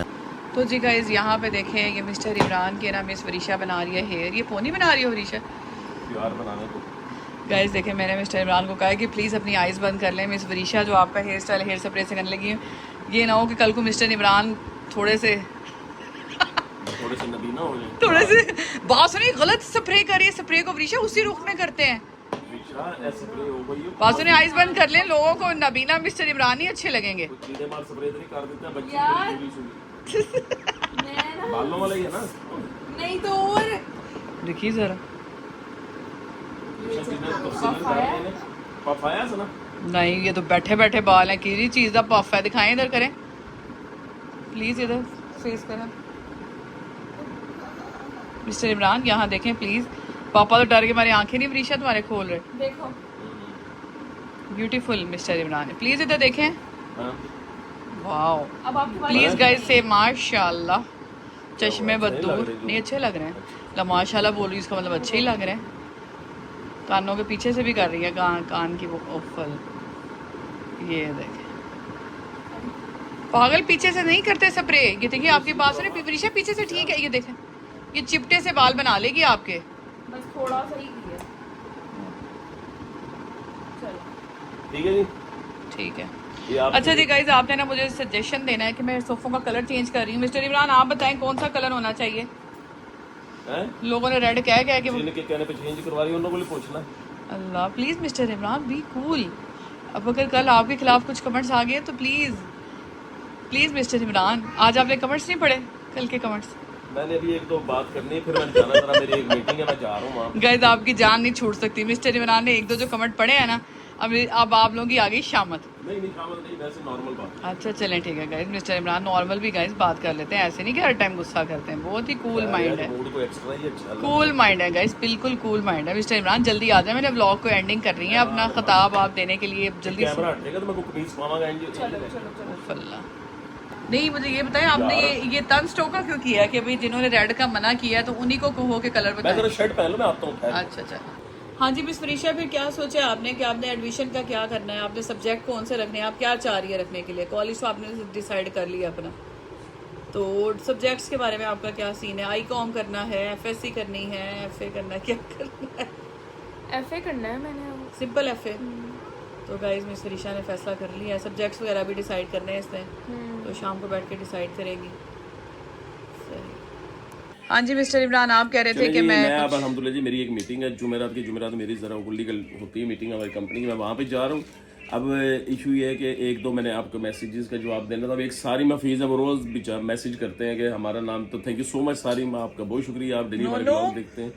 तो जी गाइज यहाँ पे देखें, ये मिस्टर इमरान के ना मिस वरीशा बना रही है हेयर, ये पोनी बना रही है वरीशा यार बनाने को। गाइज देखें, मैंने मिस्टर इमरान को कहा है कि प्लीज़ अपनी आइज़ बंद कर लें। मिस वरीशा जो आपका हेयर स्टाइल हेयर स्प्रे से करने लगी है, ये ना हो कि कल को मिस्टर इमरान थोड़े से नबीना हो जाए, थोड़े से बात सुनिए, गलत स्प्रे करिए, स्प्रे को वरीशा उसी रुख में करते हैं। बात सुनिए, आइज़ बंद कर लें, लोगों को नबीना मिस्टर इमरान ही अच्छे लगेंगे। बालों वाला ही है ना। नहीं तो और देखिए ज़रा, पफ आया ना? नहीं ये तो बैठे बैठे बाल हैं, किसी चीज़ का पफ है, दिखाएं इधर करें प्लीज़, इधर फेस करें मिस्टर इमरान, यहाँ देखें प्लीज़। पापा तो डर के हमारी आंखें नहीं वरीशा तुम्हारे खोल रहे। देखो ब्यूटीफुल मिस्टर इमरान है, प्लीज़ इधर देखें। वाओ, अब आपके पास प्लीज़ गाइस से माशाल्लाह, चश्मे बदूर नहीं अच्छे लग रहे हैं, ला माशाल्लाह बोल रही, इसका मतलब अच्छे ही लग रहे हैं। कानों के पीछे से भी कर रही है, कान की वो ओफल, ये देखें पागल, पीछे से नहीं करते स्प्रे। ये देखिए आपकी बात सुने वरीशा, पीछे से ठीक है, ये देखें, ये चिपटे से बाल बना लेगी आपके। बस थोड़ा सा ही किया, चलो ठीक है जी, ठीक है। ये आप अच्छा जी गाइज, आपने ना मुझे सजेशन देना है कि मैं सोफों का कलर चेंज कर रही हूँ। मिस्टर इमरान आप बताएं कौन सा कलर होना चाहिए? हैं? लोगों ने रेड कह के जिनके कहने पे चेंज करवा रही है उनको पूछना। Allah please mister Imran be cool. अब अगर कल आपके खिलाफ कुछ कमेंट्स आ गए तो प्लीज प्लीज मिस्टर इमरान, आज आपने कमेंट्स नहीं पढ़े, कल के कमेंट्स। मैंने अभी एक दो बात करनी है, फिर मैं जाना जरा, मेरी एक मीटिंग है, मैं जा रहा हूँ वहाँ। गाइज आपकी जान नहीं छूट सकती, मिस्टर इमरान ने एक दो जो कमेंट पढ़े हैं ना, अब आप लोगों की आ गई शामत। नहीं शामिल नहीं, वैसे नॉर्मल बात। अच्छा चलें ठीक है गाइज, मिस्टर इमरान नॉर्मल भी गाइज बात कर लेते हैं, ऐसे नहीं कि हर टाइम गुस्सा करते हैं, बहुत ही कूल माइंड है, मूड को एक्स्ट्रा ही अच्छा कूल माइंड है गाइस, बिल्कुल कूल माइंड है। मिस्टर इमरान जल्दी आ जाए, मैंने व्लॉग को एंडिंग कर रही है, अपना खिताब आप देने के लिए जल्दी से। कैमरा हटेगा तो मैं को कमीज पावांगा एंड फल्ला नहीं, मुझे ये बताएं आपने ये तंज टोका क्यों किया है कि भाई जिन्होंने रेड का मना किया है तो उन्हीं को कहो के कलर मैं बताएं। जरा शर्ट पहन लो, मैं आता हूँ। अच्छा अच्छा, हाँ जी मिस वरीशा, फिर क्या सोचा आपने कि आपने एडमिशन का क्या करना है, आपने सब्जेक्ट कौन से रखने हैं, आप क्या चाह रही है रखने के लिए? कॉलेज तो आपने डिसाइड कर लिया अपना, तो सब्जेक्ट्स के बारे में आपका क्या सीन है? आई.कॉम करना है, एफएससी करनी है, एफए करना है, क्या करना है? एफए करना है मैंने। Simple FA. तो गाइज मिस वरीशा ने फैसला कर लिया है, सब्जेक्ट्स वगैरह भी डिसाइड करने हैं इसने, तो शाम को बैठ के डिसाइड करेगी। हाँ जी मिस्टर इमरान, आप कह रहे थे कि मैं अब अल्हम्दुलिल्लाह जी मेरी एक मीटिंग है जुमेरात मेरी जरा लीगल होती है मीटिंग हमारी कंपनी की, मैं वहाँ पे जा रहा हूँ। अब इशू ये है कि एक दो मैंने आपको मैसेजेस का जवाब देना था। एक सारी मफीज है, वो रोज मैसेज करते हैं कि हमारा नाम, तो थैंक यू सो मच सारी, आपका बहुत शुक्रिया, आप डेली हमारे ब्लॉग देखते हैं।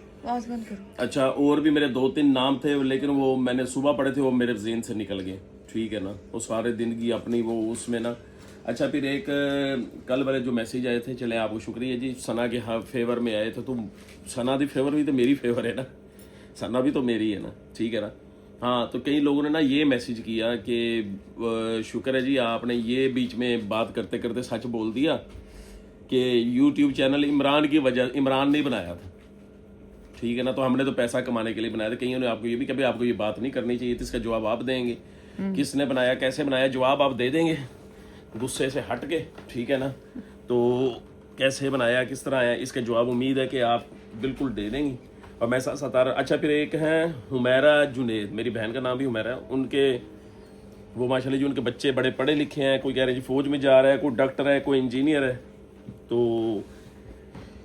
अच्छा, और भी मेरे 2-3 नाम थे, लेकिन वो मैंने सुबह पढ़े थे, वो मेरे ज़हन से निकल गए, ठीक है ना, वो सारे दिन की अपनी वो उसमें ना। अच्छा, फिर एक कल वाले जो मैसेज आए थे, चले आपको शुक्रिया जी, सना के हाँ फेवर में आए थे, तो सना दी फेवर भी तो मेरी फेवर है ना, सना भी तो मेरी है ना, ठीक है ना। हाँ, तो कई लोगों ने ना ये मैसेज किया कि शुक्र है जी आपने ये बीच में बात करते करते सच बोल दिया कि यूट्यूब चैनल इमरान की वजह, इमरान ने बनाया था, ठीक है ना, तो हमने तो पैसा कमाने के लिए बनाया था। कईयों ने आपको ये भी कभी आपको ये बात नहीं करनी चाहिए थी, इसका जवाब आप देंगे, किसने बनाया, कैसे बनाया, जवाब आप दे देंगे गुस्से से हट के, ठीक है ना। तो कैसे बनाया, किस तरह आया, इसका जवाब उम्मीद है कि आप बिल्कुल दे देंगे। और मैं साथ साथ आ रहा। अच्छा, फिर एक है हुमैरा जुनेद, मेरी बहन का नाम भी हुमैरा है। उनके वो माशाल्लाह जी उनके बच्चे बड़े पढ़े लिखे हैं, कोई कह रहे हैं जी फौज में जा रहा है, कोई डॉक्टर है, कोई इंजीनियर है। तो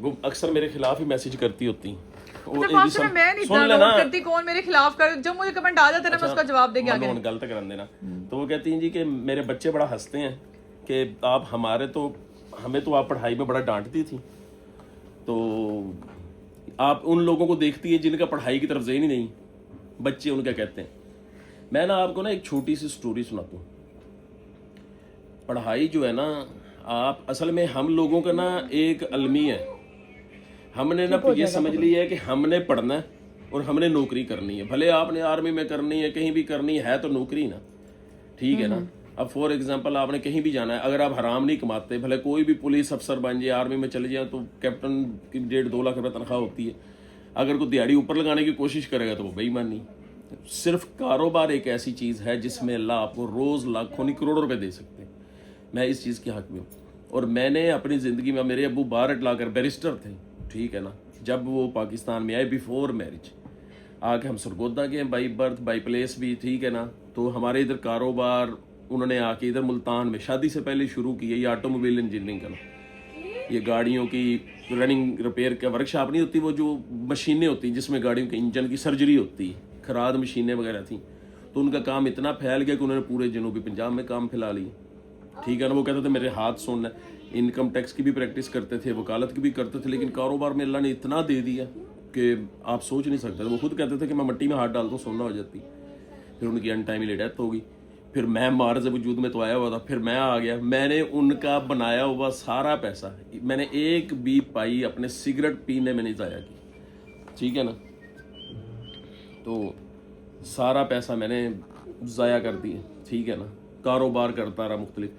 वो अक्सर मेरे खिलाफ ही मैसेज करती होती। मैं नहीं करती, कौन मेरे खिलाफ कर, जब मुझे कमेंट आ जाता है ना मैं उसका जवाब दे के आगे गलत कर देना। तो वो कहती हैं जी कि मेरे बच्चे बड़ा हंसते हैं कि आप हमें तो आप पढ़ाई में बड़ा डांटती थी, तो आप उन लोगों को देखती है जिनका पढ़ाई की तरफ ज़हन ही नहीं। बच्चे उनका कहते हैं। मैं ना आपको ना एक छोटी सी स्टोरी सुनाता हूँ। पढ़ाई जो है ना, आप असल में हम लोगों का ना एक अलमी है, हमने ना ये समझ लिया है कि हमने पढ़ना है और हमने नौकरी करनी है। भले आपने आर्मी में करनी है, कहीं भी करनी है तो नौकरी ना, ठीक है ना। अब फॉर एग्जांपल आपने कहीं भी जाना है, अगर आप हराम नहीं कमाते, भले कोई भी पुलिस अफसर बन जाए, आर्मी में चले जाए, तो कैप्टन की 1.5-2 लाख रुपये तनख्वाह होती है। अगर कोई दिहाड़ी ऊपर लगाने की कोशिश करेगा तो वो बेईमानी। सिर्फ कारोबार एक ऐसी चीज़ है जिसमें अल्लाह आपको रोज़ लाखों नहीं करोड़ों रुपये दे सकते हैं। मैं इस चीज़ के हक में हूँ। और मैंने अपनी ज़िंदगी में, मेरे अब्बू बार लाकर बैरिस्टर थे, ठीक है ना। जब वो पाकिस्तान में आए बिफोर मैरिज, आके हम सरगोदा के बाई बर्थ बाई प्लेस भी, ठीक है ना। तो हमारे इधर कारोबार उन्होंने आके इधर मुल्तान में शादी से पहले शुरू किया। ये ऑटोमोबाइल इंजीनियरिंग का, ये गाड़ियों की रनिंग रिपेयर का वर्कशॉप नहीं होती, वो जो मशीनें होती हैं जिसमें गाड़ियों के इंजन की सर्जरी होती है, खराद मशीनें वगैरह थी। तो उनका काम इतना फैल गया कि उन्होंने पूरे जनूबी पंजाब में काम फैला लिया, ठीक है ना। वो कहते थे मेरे हाथ सुनना। इनकम टैक्स की भी प्रैक्टिस करते थे, वकालत की भी करते थे, लेकिन कारोबार में अल्लाह ने इतना दे दिया कि आप सोच नहीं सकते। वो खुद कहते थे कि मैं मिट्टी में हाथ डाल दूँ सोना हो जाती। फिर उनकी अनटाइमली डेथ हो गई। फिर मैं मार्ज वजूद में तो आया हुआ था, फिर मैं आ गया। मैंने उनका बनाया हुआ सारा पैसा, मैंने एक भी पाई अपने सिगरेट पीने में नहीं ज़ाया की, ठीक है ना। तो सारा पैसा मैंने ज़ाया कर दिया, ठीक है ना। कारोबार करता रहा मुख्तलिफ।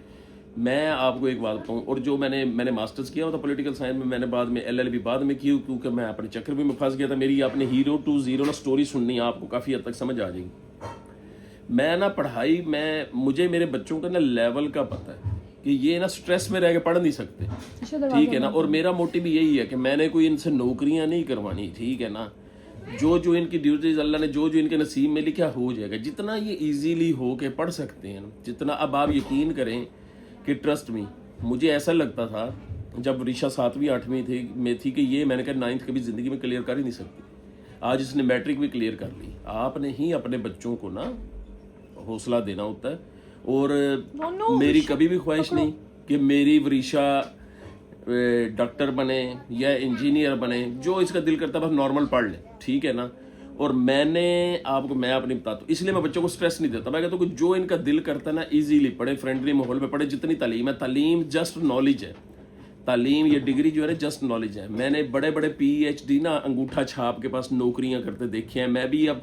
मैं आपको एक बात बताऊँ, और जो मैंने मास्टर्स किया हुआ था पॉलिटिकल साइंस में, मैंने बाद में LLB बाद में की, क्योंकि मैं अपने चक्कर में फंस गया था। मेरी आपने हीरो टू ज़ीरो ना स्टोरी सुननी, आपको काफ़ी हद तक समझ आ जाएगी। मैं ना पढ़ाई में, मुझे मेरे बच्चों का ना लेवल का पता है कि ये ना स्ट्रेस में रह के पढ़ नहीं सकते, ठीक है ना। और मेरा मोटिव यही है कि मैंने कोई इनसे नौकरियां नहीं करवानी, ठीक है ना। जो इनकी ड्यूटीज अल्लाह ने जो इनके नसीब में लिखा हो जाएगा। जितना ये इजीली हो के पढ़ सकते हैं, जितना, अब आप यकीन करें कि ट्रस्ट में मुझे ऐसा लगता था जब ऋषा 7वीं 8वीं में थी कि ये, मैंने कहा 9th कभी ज़िंदगी में क्लियर कर ही नहीं सकती। आज इसने मैट्रिक भी क्लियर कर ली। आपने ही अपने बच्चों को ना हौसला देना होता है। और मेरी कभी भी ख्वाहिश नहीं कि मेरी वरीशा डॉक्टर बने या इंजीनियर बने। जो इसका दिल करता है बस नॉर्मल पढ़ ले, ठीक है ना। और मैं अपनी बताता हूँ, इसलिए मैं बच्चों को स्ट्रेस नहीं देता। मैं कहता हूँ कि जो इनका दिल करता है ना, इजीली पढ़े, फ्रेंडली माहौल में पढ़े। जितनी तालीम है, तालीम जस्ट नॉलेज है। तालीम, ये डिग्री जो है ना, जस्ट नॉलेज है। मैंने बड़े बड़े PhD ना अंगूठा छाप के पास नौकरियां करते देखे हैं। मैं भी अब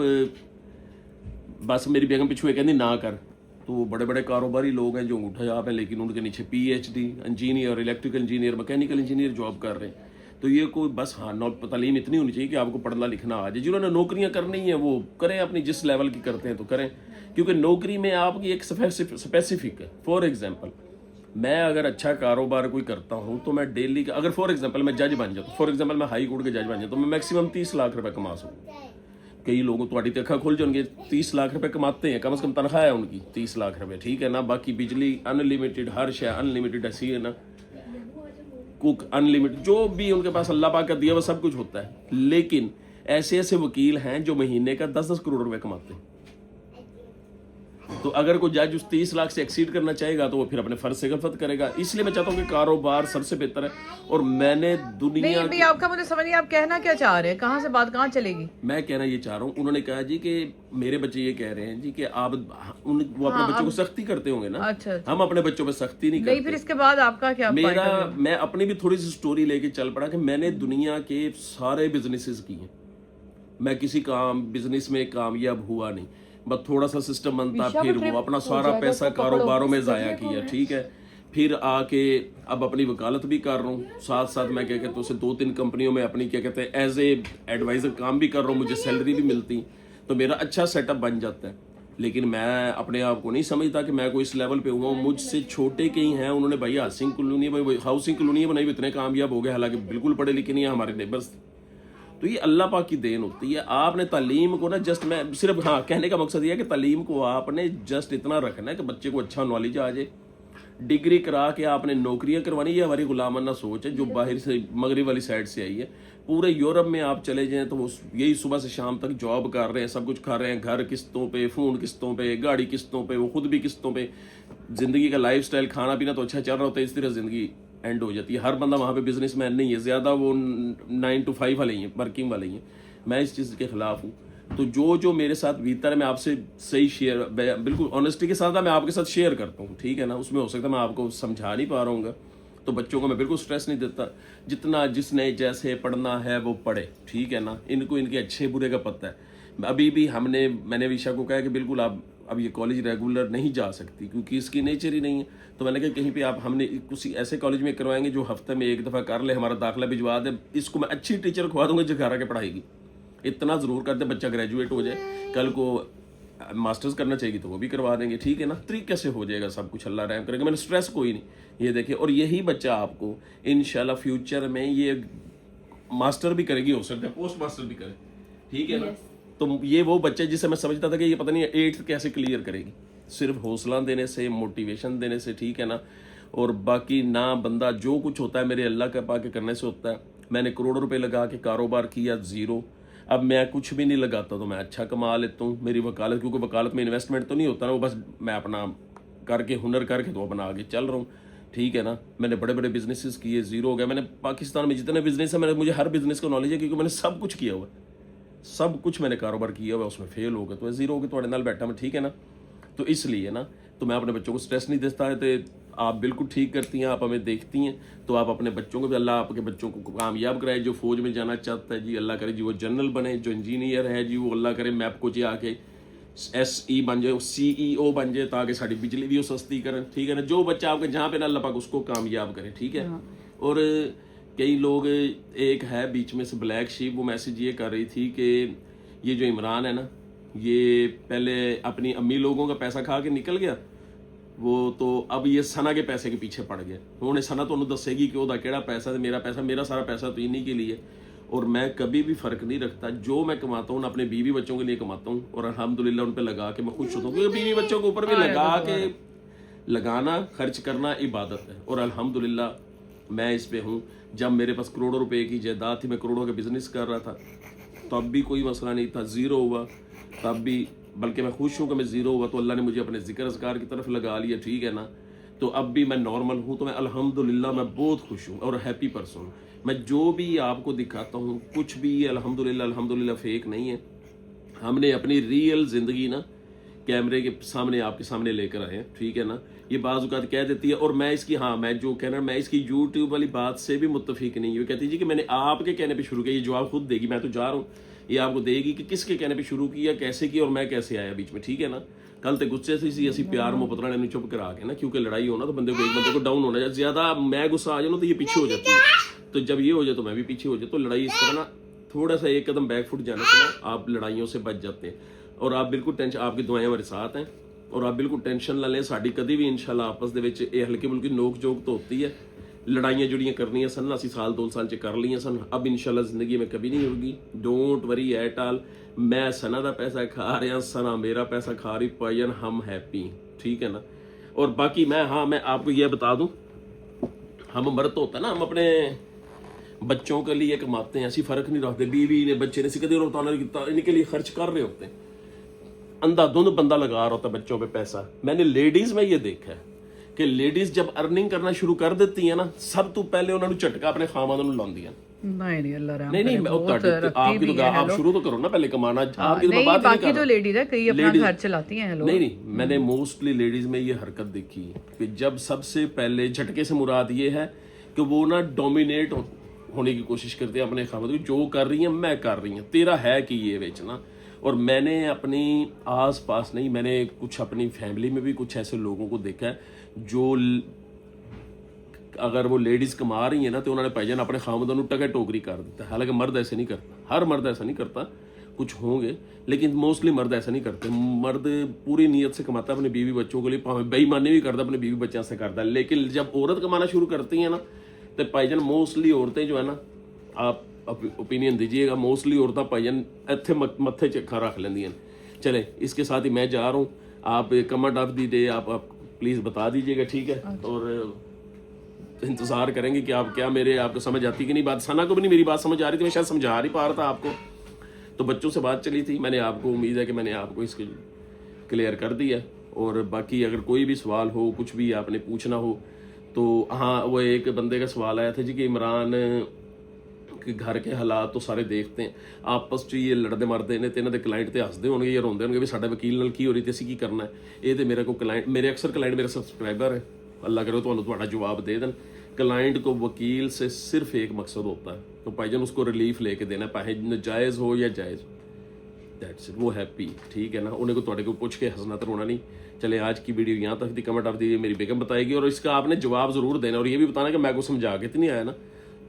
बस मेरी बेगम पिछुए कहती ना कर, तो बड़े बड़े कारोबारी लोग हैं जो अंगूठा छाप हैं, लेकिन उनके नीचे PhD, engineer, electrical engineer, mechanical engineer job कर रहे हैं। तो ये कोई बस तालीम इतनी होनी चाहिए कि आपको पढ़ना लिखना आ जाए। जिन्होंने नौकरियां करनी है वो करें, अपनी जिस लेवल की करते हैं तो करें, क्योंकि नौकरी में आपकी एक स्पेसिफिक है। फॉर एग्जाम्पल, मैं अगर अच्छा कारोबार कोई करता हूँ तो मैं डेली का, अगर फॉर एग्जाम्पल मैं जज बन जाता, फॉर एग्जाम्पल मैं हाई कोर्ट के जज बन जाता, तो मैं मैक्सिमम 30 लाख रुपए कमा सकूँ। कई लोगों तो अखा खुल जाएंगे, 30 लाख रुपए कमाते हैं, कम से कम तनख्वाह है उनकी 30 लाख रुपए, ठीक है ना। बाकी बिजली अनलिमिटेड, हर शय अनलिमिटेड ऐसी है ना, कुक अनलिमिटेड, जो भी उनके पास अल्लाह पाक का दिया वो सब कुछ होता है। लेकिन ऐसे ऐसे वकील हैं जो महीने का 10-10 करोड़ रुपए कमाते हैं। तो अगर कोई जज उस 30 लाख से एक्सीड करना चाहेगा तो वो फिर अपने फर्ज से गलत करेगा। इसलिए मैं चाहता हूँ कि कारोबार सबसे बेहतर है। और मैंने दुनिया नहीं आपका मुझे समझ नहीं, आप कहना क्या चाह रहे हैं, कहाँ से बात कहाँ चलेगी? मैं कहना ये चाह रहा हूँ, उन्होंने कहा जी कि मेरे बच्चे ये कह रहे हैं जी कि आप वो अपने बच्चों को सख्ती करते होंगे ना। अच्छा। हम अपने बच्चों पे सख्ती नहीं करते। फिर इसके बाद आपका क्या? मैं अपनी भी थोड़ी सी स्टोरी लेके चल पड़ा कि मैंने दुनिया के सारे बिजनेसेस किए, मैं किसी बिजनेस में कामयाब हुआ नहीं। बस थोड़ा सा सिस्टम बनता, फिर वो अपना सारा पैसा कारोबारों में ज़ाया किया, ठीक है। फिर आके अब अपनी वकालत भी कर रहा हूँ, साथ साथ मैं क्या कहते हैं उसे 2-3 कंपनियों में अपनी क्या कहते हैं एज ए एडवाइज़र काम भी कर रहा हूँ, मुझे सैलरी भी मिलती, तो मेरा अच्छा सेटअप बन जाता है। लेकिन मैं अपने आप को नहीं समझता कि मैं कोई इस लेवल पे हुआ हूँ। मुझसे छोटे कई हैं, उन्होंने भाई हाउसिंग कॉलोनी बनाई, इतने कामयाब हो गए, हालांकि बिल्कुल पढ़े लिखे नहीं है, हमारे नेबर्स। तो ये अल्लाह पाक की देन होती है। आपने तालीम को ना जस्ट, मैं सिर्फ हाँ कहने का मकसद ये है कि तालीम को आपने जस्ट इतना रखना है कि बच्चे को अच्छा नॉलेज आ जाए। डिग्री करा के आपने नौकरियां करवानी, ये हमारी गुलामाना सोच है जो बाहर से मगरिब वाली साइड से आई है। पूरे यूरोप में आप चले जाएं तो वो यही सुबह से शाम तक जॉब कर रहे हैं, सब कुछ खा रहे हैं, घर किस्तों पे, फोन किस्तों पे, गाड़ी किस्तों पे, वो खुद भी किस्तों पे। जिंदगी का लाइफस्टाइल, खाना पीना तो अच्छा चल रहा होता है, इस तरह जिंदगी एंड हो जाती है। हर बंदा वहाँ पे बिजनेसमैन नहीं है, ज्यादा वो 9 to 5 वाले ही हैं, वर्किंग वाले ही हैं। मैं इस चीज़ के खिलाफ हूँ। तो जो मेरे साथ बीता है मैं आपसे सही शेयर, बिल्कुल ऑनेस्टी के साथ मैं आपके साथ शेयर करता हूँ, ठीक है ना। उसमें हो सकता है मैं आपको समझा नहीं पा रहा हूँ, तो बच्चों को मैं बिल्कुल स्ट्रेस नहीं देता। जितना जिसने जैसे पढ़ना है वो पढ़े, ठीक है ना। इनको इनके अच्छे बुरे का पता है। अभी भी मैंने विशा को कहा कि बिल्कुल आप अब ये कॉलेज रेगुलर नहीं जा सकती क्योंकि इसकी नेचर ही नहीं है। तो मैंने कहा कहीं पे हमने किसी ऐसे कॉलेज में करवाएंगे जो हफ्ते में एक दफ़ा कर ले, हमारा दाखिला भिजवा दे, इसको मैं अच्छी टीचर खुआ दूंगा जो घर आके पढ़ाएगी। इतना ज़रूर कर दे बच्चा ग्रेजुएट हो जाए, कल को मास्टर्स करना चाहिए तो वो भी करवा देंगे, ठीक है ना। तरीके से हो जाएगा सब कुछ, अल्लाह रहम करेगा। मैंने स्ट्रेस कोई नहीं, ये देखिए। और यही बच्चा आपको इंशाल्लाह फ्यूचर में ये मास्टर भी करेगी, हो सकता है पोस्ट मास्टर भी करे, ठीक है ना। तो ये वो बच्चा जिसे मैं समझता था कि ये पता नहीं 8th कैसे क्लियर करेगी, सिर्फ हौसला देने से, मोटिवेशन देने से, ठीक है ना। और बाकी ना बंदा जो कुछ होता है मेरे अल्लाह के पाके करने से होता है। मैंने करोड़ों रुपए लगा के कारोबार किया, जीरो। अब मैं कुछ भी नहीं लगाता तो मैं अच्छा कमा लेता हूँ। मेरी वकालत, क्योंकि वकालत में इन्वेस्टमेंट तो नहीं होता ना, वो बस मैं अपना करके हुनर करके तो अपना आगे चल रहा हूँ, ठीक है ना। मैंने बड़े बड़े बिजनेसेस किए, जीरो हो गया। मैंने पाकिस्तान में जितने बिजनेस है मुझे हर बिजनेस का नॉलेज है क्योंकि मैंने सब कुछ किया हुआ है, सब कुछ मैंने कारोबार किया हुआ है। उसमें फेल हो गया तो जीरो हो गया, थोड़े नाल बैठा मैं, ठीक है ना। तो इसलिए ना तो मैं अपने बच्चों को स्ट्रेस नहीं देता है। तो आप बिल्कुल ठीक करती हैं, आप हमें देखती हैं, तो आप अपने बच्चों को भी, अल्लाह आपके बच्चों को कामयाब कराए। जो फौज में जाना चाहता है जी, अल्लाह करे जी वो जनरल बने। जो इंजीनियर है जी, वो अल्लाह करे मैप को जी आके SE बन जाए, CEO बन जाए, ताकि साड़ी बिजली भी वो सस्ती करें, ठीक है ना। जो बच्चा आपके जहाँ पे ना अल्लाह पाक उसको कामयाब करे, ठीक है। और कई लोग, एक है बीच में से ब्लैक शीप, वो मैसेज ये कर रही थी कि ये जो इमरान है ना, ये पहले अपनी अम्मी लोगों का पैसा खा के निकल गया, वो तो अब ये सना के पैसे के पीछे पड़ गया। उन्होंने सना तो दसेगी कि ओदा केड़ा पैसा, मेरा सारा पैसा तो इन्हीं के लिए। और मैं कभी भी फर्क नहीं रखता, जो मैं कमाता हूँ अपने बीवी बच्चों के लिए कमाता हूँ, और अल्हम्दुलिल्लाह उन पे लगा के मैं खुश होता हूँ, क्योंकि बीवी बच्चों के ऊपर भी लगा के लगाना, खर्च करना इबादत है। और अल्हम्दुलिल्लाह मैं इस पे हूँ। जब मेरे पास करोड़ों रुपए की जायदाद थी, मैं करोड़ों का बिजनेस कर रहा था, तब भी कोई मसला नहीं था। जीरो हुआ तब भी, बल्कि मैं खुश हूँ कि मैं जीरो हुआ तो अल्लाह ने मुझे अपने जिक्र अज़कार की तरफ लगा लिया, ठीक है ना। तो अब भी मैं नॉर्मल हूँ, तो मैं अल्हम्दुलिल्लाह मैं बहुत खुश हूँ और हैप्पी पर्सन हूँ। मैं जो भी आपको दिखाता हूँ कुछ भी अल्हम्दुलिल्लाह फेक नहीं है। हमने अपनी रियल जिंदगी ना कैमरे के सामने आपके सामने लेकर आए हैं, ठीक है ना। ये बाज़ औक़ात कह देती है, और मैं इसकी, हाँ मैं जो कहना, मैं इसकी यूट्यूब वाली बात से भी मुत्तफिक नहीं हूँ। कहती जी कि मैंने आपके कहने पे शुरू किया, ये जवाब खुद देगी, मैं तो जा रहा हूँ, ये आपको देगी कि किसके कहने पे शुरू किया, कैसे किया और मैं कैसे आया बीच में, ठीक है ना। कल तो गुस्से से सी असी प्यार मुहब्बत नाल चुप करा के ना, क्योंकि लड़ाई होना तो बंदे को, एक बंदे को डाउन होना, ज्यादा मैं गुस्सा आ जाऊँ तो ये पीछे हो जाती है, तो जब ये हो जाए तो मैं भी पीछे हो जाए। तो लड़ाई इस तरह ना थोड़ा सा एक कदम बैक फुट जाने से ना आप लड़ाइयों से बच जाते हैं। और आप बिल्कुल टेंशन, आपकी दुआएं हमारे साथ हैं, और आप बिल्कुल टेंशन ना लें। साड़ी कभी भी इंशाल्लाह आपस दे विच ये हल्की मुल्की नोक जोक तो होती है, लड़ाइयाँ जुड़ियाँ करनी सन, असी साल 2 साल च कर लिया सन, अब इंशाल्लाह जिंदगी में कभी नहीं होगी। Don't worry at all. मैं सना का पैसा खा रहा, सना मेरा पैसा खा रही, पायन हम हैप्पी, ठीक है ना। और बाकी मैं आपको यह बता दूं, हम मर्द होता है ना, हम अपने बच्चों के लिए कमाते हैं, ऐसी फर्क नहीं रखते, बीवी ने बच्चे ने कभी रोताना किया, इनके लिए खर्च कर रहे होते हैं। अंधाधुंध बंदा लगा रहा होता है बच्चों पे पैसा। मैंने लेडीज में ये देखा है कि लेडीज जब अर्निंग करना शुरू कर देती है ना, सब तो पहले उन्होंने झटका अपने खामद ਨੂੰ ਲਾਉਂਦੀਆਂ। नहीं अल्लाह रहम नहीं आप शुरू तो करो ना पहले कमाना। आपकी तो बात बाकी तो लेडीज है, कई अपना घर चलाती हैं लोग। नहीं मैंने मोस्टली लेडीज में ये हरकत देखी है कि जब सबसे पहले झटके से मुराद ये है कि वो ना डोमिनेट होने की कोशिश करते हैं अपने खामद को, जो कर रही है मैं कर रही हूँ, तेरा है कि ये बेचना। और मैंने अपनी आस पास नहीं, मैंने कुछ अपनी फैमिली में भी कुछ ऐसे लोगों को देखा है जो अगर वो लेडीज कमा रही है ना तो उन्होंने भाईजान अपने खामदों को टका टोकरी कर देता है। हालांकि मर्द ऐसे नहीं करता, हर मर्द ऐसा नहीं करता, कुछ होंगे लेकिन मोस्टली मर्द ऐसा नहीं करते। मर्द पूरी नीयत से कमाता है अपने बीवी बच्चों के लिए, भावें बेईमानी भी करता अपने बीवी बच्चों से करता है। लेकिन जब औरत कमाना शुरू करती है ना तो भाईजान मोस्टली औरतें जो है ना, आप ओपिनियन दीजिएगा। मोस्टली औरतां भाईजान इत्थे मत्थे च अखां रख लेंदियां। चले इसके साथ ही मैं जा रहा हूँ, आप कमेंट ऑफ दी डे आप प्लीज़ बता दीजिएगा, ठीक है? और इंतज़ार करेंगे कि आप क्या मेरे आपको समझ आती कि नहीं बात। सना को भी नहीं मेरी बात समझ आ रही थी, मैं शायद समझा नहीं पा रहा था आपको। तो बच्चों से बात चली थी, मैंने आपको उम्मीद है कि मैंने आपको इसके क्लियर कर दिया। और बाकी अगर कोई भी सवाल हो, कुछ भी आपने पूछना हो तो हाँ, वो एक बंदे का सवाल आया था जी कि इमरान के घर के हालात तो सारे देखते हैं, आपस च ये लड़ते मरते ने ते इन्हां दे क्लाइंट ते हसदे होणगे या रोंदे होणगे भी साडे वकील नाल की हो रही ते असीं की करना है। ये तो मेरे को क्लाइंट, मेरे अक्सर क्लाइंट मेरे सब्सक्राइबर है, अल्लाह करे तुहानूं तुहाडा जवाब दे देन। क्लाइंट को वकील से सिर्फ एक मकसद होता है, तो भाईजान उसको रिलीफ लेके देना, चाहे नाजायज़ हो या जायज़, दैट्स इट। वो हैप्पी, ठीक है ना, उन्हें को तुहाडे को पूछ के हंसना तो रोना नहीं। चले आज की वीडियो यहाँ तक थी। कमेंट आप दी मेरी बेगम बताएगी और इसका आपने जवाब ज़रूर देना और ये भी बताना कि मैं को समझा के तो नहीं आया ना,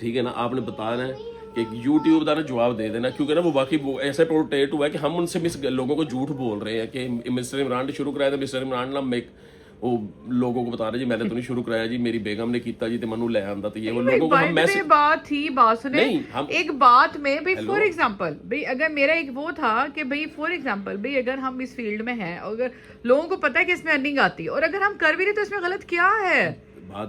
ठीक है ना। आपने बताना है कि यूट्यूब का ना जवाब दे देना, क्योंकि ना वो बाकी वो ऐसे पोर्ट्रेट हुआ है कि हम उनसे लोगों को झूठ बोल रहे हैं कि मिस्टर इमरान ने शुरू कराया था, मिस्टर इमरान ना मेक वो लोगों को बता रहे जी मैंने तो नहीं शुरू कराया जी, मेरी बेगम ने कीता जी, ते मनु ले आंदा, तो ये वो लोगों को हम मैसेज बात थी, बात सुने नहीं, हम एक बात में भाई फॉर एग्जांपल भाई अगर मेरा एक वो था कि भाई फॉर एग्जांपल भाई अगर हम इस फील्ड में हैं, अगर लोगों को पता है कि इसमें अर्निंग आती है और अगर हम कर भी रहे तो इसमें गलत क्या है?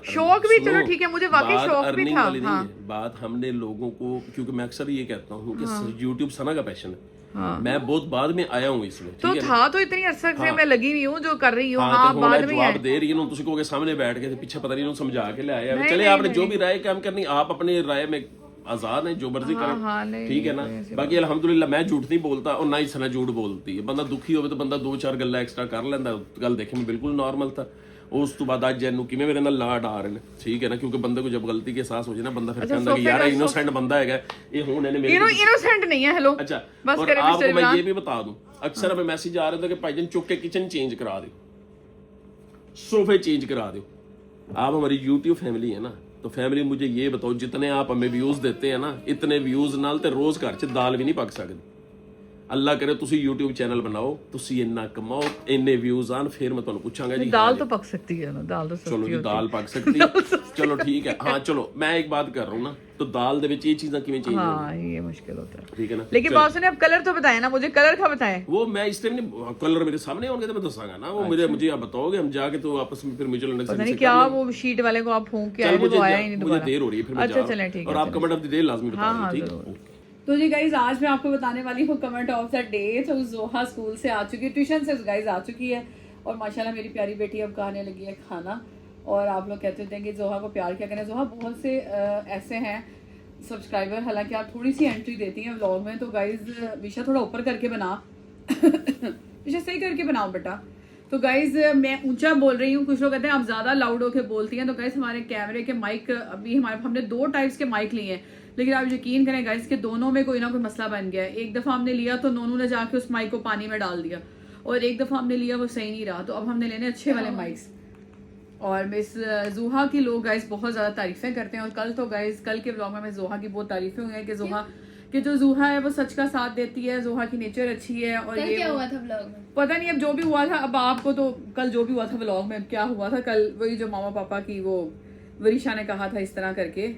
शौक भी, चलो ठीक है, मुझे वाकई शौक भी था। हाँ। बात हमने लोगों को, क्योंकि मैं अक्सर ये कहता हूँ कि यूट्यूब सना का पैशन है। हाँ। मैं बहुत बाद में आया हूँ इसमें, तो था तो इतनी अरसा से मैं लगी हुई हूँ जो कर रही हूँ। हाँ, बाद में जवाब दे रही हूँ, तुसी को सामने बैठ के पीछे पता नहीं समझा के ले आया। चले आपने जो भी राय काम करनी, आप अपनी राय में आजाद है, जो मर्जी करें, ठीक है ना। बाकी अल्हम्दुलिल्लाह मैं झूठ नहीं बोलता और ना ही सना झूठ बोलती है। बंदा दुखी हो तो बंदा 2-4 गल्ला एक्स्ट्रा कर लेंदा, गल देखे में बिल्कुल नॉर्मल था। उस तो बाद अज जैनू किवें मेरे नाल लाड आ रहे हैं, ठीक है ना, क्योंकि बंदे को जब गलती के एहसास हो जाए ना, बंदा फिर कहता है कि यार इनोसेंट बंदा है, ये हुण इन्हें मेरे इनोसेंट नहीं है। हेलो, अच्छा, बस और आपको मैं ये भी बता दूं, अक्सर हमें मैसेज आ रहे थे कि भाईजान चुप के किचन चेंज करा दो, सोफे चेंज करा दो। आप हमारी यूट्यूब फैमिली है ना, तो फैमिली मुझे ये बताओ, जितने आप हमें व्यूज देते हैं ना, इतने व्यूज नाल ते रोज घर च दाल भी नहीं पक सकती। अल्लाह करे तुसी यूट्यूब चैनल बनाओ, तुसी इन्ना कमाओ, इन्ने व्यूज आन, फिर मैं तुहानू पूछांगा जी दाल तो पक सकती है ना, दाल तो चलो जी दाल पक सकती है, चलो ठीक है। हाँ चलो मैं एक बात कर रहा हूँ ना, तो दाल दे विच ये चीज़ां किवें चेंज होंदी? हाँ, ये मुश्किल होता है, ठीक है ना। लेकिन बात सुने, अब कलर तो बताएं ना मुझे, कलर का बताएं। वो मैं इस टाइम नहीं, कलर मेरे सामने होंगे तो मैं दसांगा ना, वो मुझे आप बताओगे, हम जाके तो आपस में फिर म्यूचुअल अंडरस्टैंडिंग से क्या वो शीट वाले को आप फूंक के आए थे, वो आया ही नहीं दोबारा। मुझे देर हो रही है, फिर मैं अच्छा चलें, ठीक है। और आप कमेंट ऑफ द डे लाजमी बताइए, ठीक है। तो जी गाइज आज मैं आपको बताने वाली हूँ कमेंट ऑफ द डे। तो जोहा स्कूल से आ चुकी है, ट्यूशन से गाइज आ चुकी है, और माशाल्लाह मेरी प्यारी बेटी अब खाने लगी है खाना। और आप लोग कहते होते हैं कि जोहा को प्यार क्या करें। जोहा बहुत से ऐसे हैं सब्सक्राइबर, हालांकि आप थोड़ी सी एंट्री देती हैं व्लॉग में, तो गाइज विशा थोड़ा ऊपर करके बना विशा सही करके बनाओ बेटा। तो गाइज मैं ऊंचा बोल रही हूँ, कुछ लोग कहते हैं आप ज़्यादा लाउड होकर बोलती हैं। तो गाइज हमारे कैमरे के माइक अभी हमने 2 टाइप्स के माइक लिए हैं, लेकिन आप यकीन करें गाइज के दोनों में कोई ना कोई मसला बन गया है। एक दफ़ा हमने लिया तो नोनू ने जाके उस माइक को पानी में डाल दिया, और एक दफ़ा हमने लिया वो सही नहीं रहा, तो अब हमने लेने अच्छे वाले माइक्स। और मिस जोहा की लोग गाइज बहुत ज़्यादा तारीफ़ें करते हैं, और कल के व्लॉग में जोहा की बहुत तारीफ़ें हुई हैं कि जोहा कि जो जोहा है वो सच का साथ देती है, जोहा की नेचर अच्छी है। और ये क्या हुआ था व्लॉग में पता नहीं, अब जो भी हुआ था, अब आपको तो कल जो भी हुआ था व्लॉग में क्या हुआ था, कल वही जो मामा पापा की वो वरीशा ने कहा था इस तरह करके,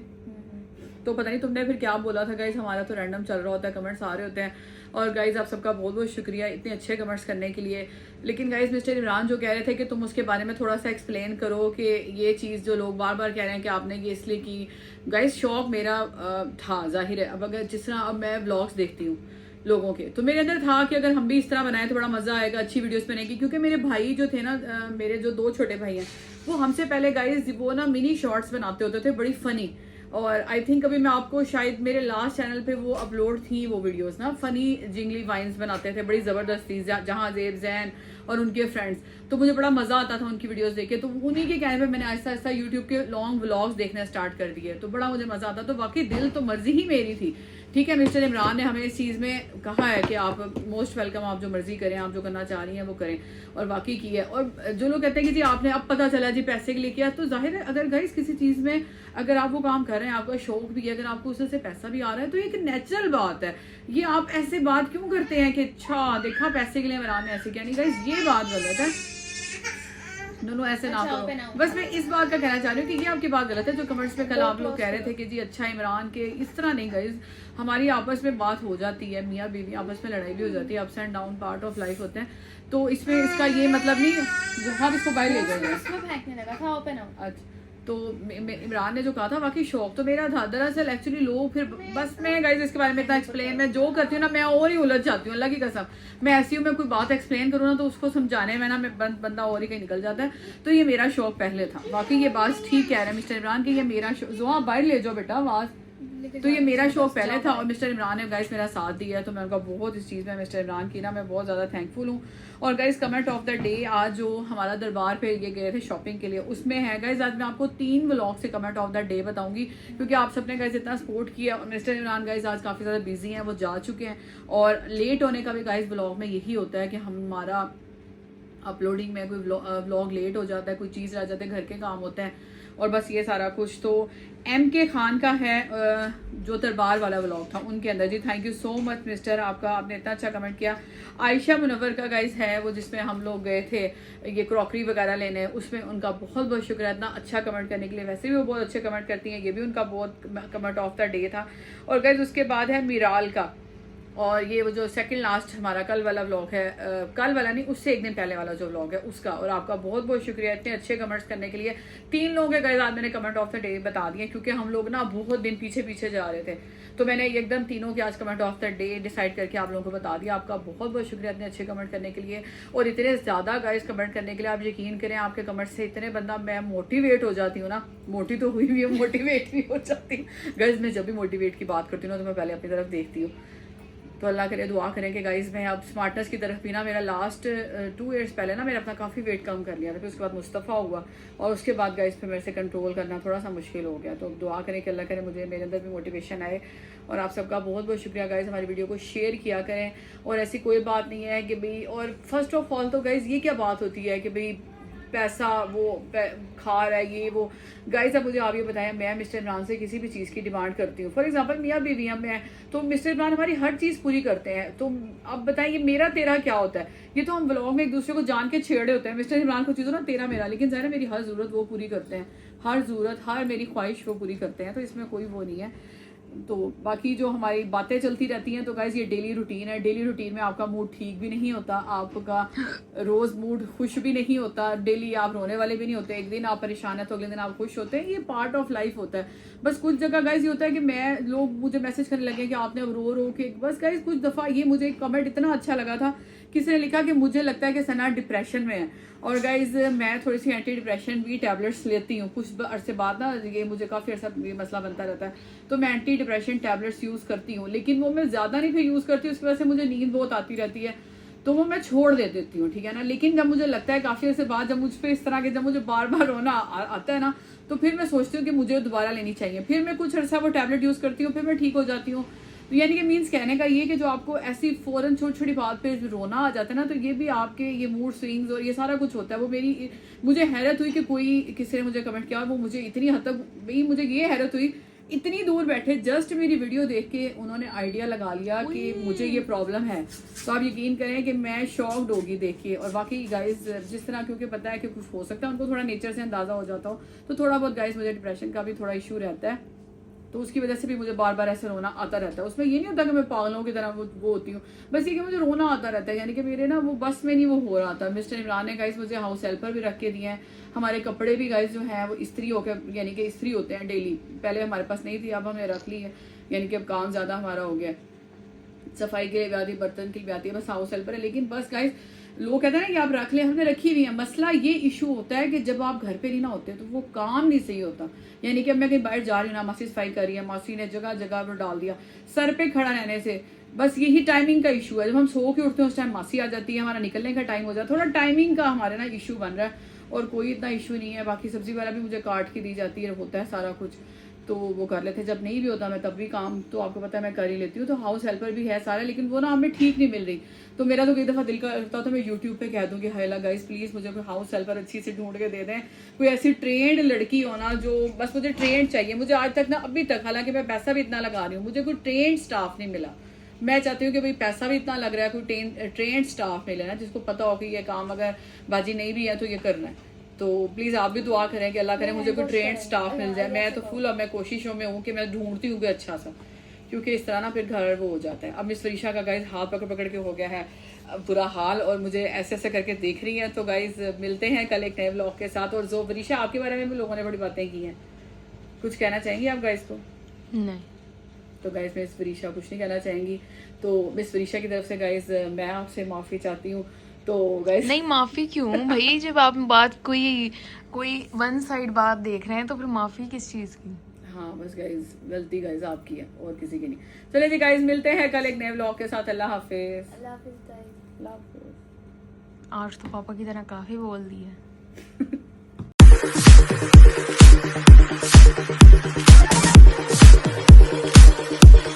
तो पता नहीं तुमने फिर क्या बोला था गाइज। हमारा तो रैंडम चल रहा होता है, कमेंट्स आ रहे होते हैं, और गाइज आप सबका बहुत बहुत शुक्रिया इतने अच्छे कमेंट्स करने के लिए। लेकिन गाइज मिस्टर इमरान जो कह रहे थे कि तुम उसके बारे में थोड़ा सा एक्सप्लेन करो कि ये चीज़ जो लोग बार बार कह रहे हैं कि आपने ये इसलिए की। गाइज शौक मेरा था, जाहिर है, अब अगर जिस तरह अब मैं व्लॉग्स देखती हूँ लोगों के, तो मेरे अंदर था कि अगर हम भी इस तरह बनाएं तो बड़ा मज़ा आएगा, अच्छी वीडियोस बनेगी। क्योंकि मेरे भाई जो थे ना, मेरे जो 2 छोटे भाई हैं, वो हमसे पहले गाइज वो ना मिनी शॉर्ट्स बनाते होते थे, बड़ी फ़नी। और आई थिंक अभी मैं आपको शायद मेरे लास्ट चैनल पे वो अपलोड थी वो वीडियोस ना, फ़नी जिंगली वाइन्स बनाते थे बड़ी ज़बरदस्ती, जहाँ ज़ेब जैन और उनके फ्रेंड्स, तो मुझे बड़ा मज़ा आता था उनकी वीडियोस देख के। तो उन्हीं के कहने पे मैंने आहिस्ता आहिस्ता यूट्यूब के लॉन्ग व्लॉग्स देखना स्टार्ट कर दिए, तो बड़ा मुझे मज़ा आता। तो वाकई दिल तो मर्जी ही मेरी थी, ठीक है। मिस्टर इमरान ने हमें इस चीज़ में कहा है कि आप मोस्ट वेलकम, आप जो मर्जी करें, आप जो करना चाह रही हैं वो करें, और वाकई की है। और जो लोग कहते हैं कि जी आपने अब पता चला जी पैसे के लिए किया, तो जाहिर है अगर गाइस किसी चीज़ में अगर आप वो काम कर रहे हैं, आपका शौक भी है, अगर आपको उससे पैसा भी आ रहा है, तो ये एक नेचुरल बात है। ये आप ऐसे बात क्यों करते हैं कि अच्छा देखा पैसे के लिए इमरान ने ऐसे किया, नहीं गाइस ये बात गलत है। दोनों ऐसे ना अच्छा, करो। open out। बस मैं इस बात का कहना चाह रही हूँ कि ये आपकी बात गलत है जो कमेंट्स में कल आप लोग कह रहे थे कि जी अच्छा इमरान के, इस तरह नहीं गाइस, हमारी आपस में बात हो जाती है, मियाँ बीवी आपस में लड़ाई भी हो जाती है, ups and down part of life होते हैं, तो इसमें इसका ये मतलब नहीं जो हम इसको बाहर ले जाएंगे। इसमें फेंकने लगा था ओपन आउट। अच्छा, तो इमरान ने जो कहा था वाकई शौक तो मेरा था दरअसल, एक्चुअली लोग फिर बस मैं गाइस इसके बारे में इतना एक्सप्लेन, मैं जो करती हूँ ना मैं और ही उलझ जाती हूँ, अल्लाह की कसम। मैं ऐसी हूँ, मैं कोई बात एक्सप्लेन करूँ ना तो उसको समझाने में ना मैं बंदा और ही कहीं निकल जाता है। तो ये मेरा शौक पहले था, बाकी ये बात ठीक कह रहे हैं मिस्टर इमरान की, ये मेरा शौक, जो आप बाहर ले जाओ बेटा आवाज़, तो ये मेरा शौक पहले था और मिस्टर इमरान ने गाइस मेरा साथ दिया, तो मैं उनका बहुत इस चीज़ में मिस्टर इमरान की ना मैं बहुत ज़्यादा थैंकफुल हूँ। और guys comment of the day, आज जो हमारा दरबार पे ये गए थे शॉपिंग के लिए, उसमें है गाइस आज मैं आपको 3 व्लॉग से कमेंट ऑफ द डे बताऊंगी, क्योंकि आप सबने गाइस इतना सपोर्ट किया। और मिस्टर इमरान गाइस आज काफ़ी ज़्यादा बिजी हैं, वो जा चुके हैं, और लेट होने का भी गाइस व्लॉग में यही होता है कि हमारा अपलोडिंग में कोई व्लॉग लेट हो जाता है, कोई चीज़ रह जाती है, घर के काम होते हैं, और बस ये सारा कुछ। तो MK खान का है जो दरबार वाला व्लॉग था उनके अंदर, जी thank you so much mister, आपने इतना अच्छा कमेंट किया। आयशा मुनव्वर का गाइस है वो जिसमें हम लोग गए थे ये क्रॉकरी वगैरह लेने, उसमें उनका बहुत बहुत शुक्रिया इतना अच्छा कमेंट करने के लिए, वैसे भी वो बहुत अच्छे कमेंट करती हैं, ये भी उनका बहुत कमेंट ऑफ द डे था। और गाइस उसके बाद है मीराल का, और ये वो जो सेकंड लास्ट हमारा कल वाला व्लॉग है, कल वाला नहीं उससे एक दिन पहले वाला जो व्लॉग है उसका, और आपका बहुत बहुत शुक्रिया इतने अच्छे कमेंट्स करने के लिए। 3 लोग हैं गाइस, आज मैंने कमेंट ऑफ द डे बता दिए, क्योंकि हम लोग ना बहुत दिन पीछे पीछे जा रहे थे, तो मैंने एकदम तीनों के आज comment of the day decide करके आप लोगों को बता दिया। आपका बहुत बहुत शुक्रिया इतने अच्छे कमेंट करने के लिए, और इतने ज़्यादा गाइस कमेंट करने के लिए। आप यकीन करें आपके कमेंट से इतने बंदा मैं मोटिवेट हो जाती हूँ ना, मोटी तो हुई भी हूँ, मोटिवेट भी हो जाती हूँ गाइस। मैं जब भी मोटिवेट की बात करती हूँ ना तो मैं पहले अपनी तरफ देखती हूँ, तो अल्लाह करे दुआ करें कि गाइस मैं अब स्मार्टनेस की तरफ भी ना, मेरा लास्ट 2 ईयर्स पहले ना मैंने अपना काफ़ी वेट कम कर लिया था, फिर उसके बाद मुस्तफ़ा हुआ, और उसके बाद गाइस फिर मेरे से कंट्रोल करना थोड़ा सा मुश्किल हो गया। तो दुआ करें कि अल्लाह करे मुझे मेरे अंदर भी मोटिवेशन आए। और आप सबका बहुत बहुत शुक्रिया गाइस, हमारी वीडियो को शेयर किया करें, और ऐसी कोई बात नहीं है कि भाई, और फर्स्ट ऑफ ऑल तो गाइस ये क्या बात होती है कि भाई पैसा वो खा रहा है ये वो। गाइस अब मुझे आप ये बताएं, मैं मिस्टर इमरान से किसी भी चीज़ की डिमांड करती हूँ, फॉर एग्जांपल मियाँ बीवी हम हैं, तो मिस्टर इमरान हमारी हर चीज़ पूरी करते हैं, तो अब बताएं ये मेरा तेरा क्या होता है? ये तो हम व्लॉग में एक दूसरे को जान के छेड़े होते हैं, मिस्टर इमरान को चीज़ों ना तेरा मेरा, लेकिन ज़रा मेरी हर ज़रूरत वो पूरी करते हैं, हर ज़रूरत हर मेरी ख्वाहिश वो पूरी करते हैं, तो इसमें कोई वो नहीं है। तो बाकी जो हमारी बातें चलती रहती हैं, तो गाइस ये डेली रूटीन है, डेली रूटीन में आपका मूड ठीक भी नहीं होता, आपका रोज़ मूड खुश भी नहीं होता, डेली आप रोने वाले भी नहीं होते, एक दिन आप परेशान है तो अगले दिन आप खुश होते हैं, ये पार्ट ऑफ लाइफ होता है। बस कुछ जगह गाइस ये होता है कि मैं लोग मुझे मैसेज करने लगे कि आपने अब रो के, बस गाइस कुछ दफ़ा ये मुझे एक कमेंट इतना अच्छा लगा था, किसी ने लिखा कि मुझे लगता है कि सना डिप्रेशन में है, और गाइज मैं थोड़ी सी एंटी डिप्रेशन भी टैबलेट्स लेती हूँ, कुछ अरसे बाद ना ये मुझे काफ़ी अर्सा ये मसला बनता रहता है, तो मैं एंटी डिप्रेशन टैबलेट्स यूज़ करती हूँ, लेकिन वो मैं ज़्यादा नहीं फिर यूज़ करती हूँ, उसकी वजह से मुझे नींद बहुत आती रहती है, तो वो मैं छोड़ देती हूँ, ठीक है ना। लेकिन जब मुझे लगता है काफ़ी अर्से बाद, जब मुझ पर इस तरह के, जब मुझे बार बार रोना आता है ना, तो फिर मैं सोचती हूँ कि मुझे दोबारा लेनी चाहिए, फिर मैं कुछ अर्सा वो टैबलेट यूज़ करती हूँ, फिर मैं ठीक हो जाती हूँ। तो यानी कि मीन्स कहने का ये कि जो आपको ऐसी फ़ौरन छोटी छोटी बात पे रोना आ जाता है ना, तो ये भी आपके ये मूड स्विंग्स और ये सारा कुछ होता है। वो मुझे हैरत हुई कि कोई किसी ने मुझे कमेंट किया, और वो मुझे इतनी हद तक मुझे ये हैरत हुई, इतनी दूर बैठे जस्ट मेरी वीडियो देख के उन्होंने आइडिया लगा लिया कि मुझे ये प्रॉब्लम है। तो आप यकीन करें कि मैं शॉक्ड होगी देख के। और बाकी गाइस जिस तरह, क्योंकि पता है कि कुछ हो सकता है, उनको थोड़ा नेचर से अंदाज़ा हो जाता हो, तो थोड़ा बहुत गाइस मुझे डिप्रेशन का भी थोड़ा इशू रहता है, तो उसकी वजह से भी मुझे बार बार ऐसे रोना आता रहता है। उसमें ये नहीं होता कि मैं पागलों की तरह वो होती हूँ, बस ये कि मुझे रोना आता रहता है, यानी कि मेरे ना वो बस में नहीं वो हो रहा था। मिस्टर इमरान ने गाइस मुझे हाउस हेल्पर भी रख के दिए हैं, हमारे कपड़े भी गाइस जो हैं वो इस्त्री होकर, यानी कि इस्त्री होते हैं डेली, पहले हमारे पास नहीं थी, अब हमने रख ली है, यानी कि अब काम ज़्यादा हमारा हो गया, सफाई के लिए भी आती है, बर्तन के लिए भी आती है, बस हाउस हेल्पर है। लेकिन बस गाइस लोग कहते हैं ना कि आप रख ले, हमने रखी हुई है। मसला ये इशू होता है कि जब आप घर पे नहीं ना होते तो वो काम नहीं सही होता। यानी कि अब मैं कहीं बाहर जा रही हूँ ना, मासी सफाई कर रही है, मासी ने जगह जगह पर डाल दिया, सर पे खड़ा रहने से बस यही टाइमिंग का इशू है। जब हम सो के उठते हैं उस टाइम मासी आ जाती है, हमारा निकलने का टाइम हो जाता है, थोड़ा टाइमिंग का हमारे ना इशू बन रहा है, और कोई इतना इशू नहीं है। बाकी सब्जी वाला भी मुझे काट के दी जाती है, होता है सारा कुछ, तो वो कर लेते हैं। जब नहीं भी होता मैं तब भी काम तो आपको पता है मैं कर ही लेती हूँ। तो हाउस हेल्पर भी है सारा, लेकिन वो ना हमें ठीक नहीं मिल रही। तो मेरा तो कई दफ़ा दिल करता था मैं यूट्यूब पे कह दूँ कि हायला गाइस प्लीज़ मुझे कोई हाउस हेल्पर अच्छी से ढूंढ के दे दें, कोई ऐसी ट्रेंड लड़की होना जो, बस मुझे ट्रेंड चाहिए। मुझे आज तक ना, अभी तक, हालांकि मैं पैसा भी इतना लगा रही हूँ, मुझे कोई ट्रेंड स्टाफ नहीं मिला। मैं चाहती हूँ कि भाई पैसा भी इतना लग रहा है, कोई ट्रेंड स्टाफ मिले ना जिसको पता हो कि ये काम अगर बाजी नहीं भी है तो ये करना है। तो प्लीज़ आप भी दुआ करें कि अल्लाह करे मुझे कोई ट्रेंड स्टाफ मिल जाए। मैं तो फुल अब मैं कोशिशों में हूँ कि मैं ढूंढती हूँ कि अच्छा सा, क्योंकि इस तरह ना फिर घर वो हो जाता है। अब मिस फरीशा का गाइज हाथ पकड़ पकड़ के हो गया है बुरा हाल और मुझे ऐसे ऐसे करके देख रही है। तो गाइज मिलते हैं कल एक नए व्लॉग के साथ। और जो फरीशा आपके बारे में भी लोगों ने बड़ी बातें की हैं, कुछ कहना चाहेंगी आप गाइज को? नहीं, तो गाइज मिस फरीशा कुछ नहीं कहना चाहेंगी। तो मिस फरीशा की तरफ से गाइज मैं आपसे माफ़ी चाहती हूँ। तो गाइज नहीं माफ़ी क्यों भाई, जब आप बात कोई वन साइड बात देख रहे हैं तो फिर माफ़ी किस चीज़ की? हाँ बस गाइज गलती गाइज आपकी है और किसी की नहीं। चलिए जी गाइज मिलते हैं कल एक नए व्लॉग के साथ। अल्लाह हाफिज। अल्लाह हाफिज़ गाइस। अल्लाह हाफिज। आज तो पापा की तरह काफ़ी बोल दी है।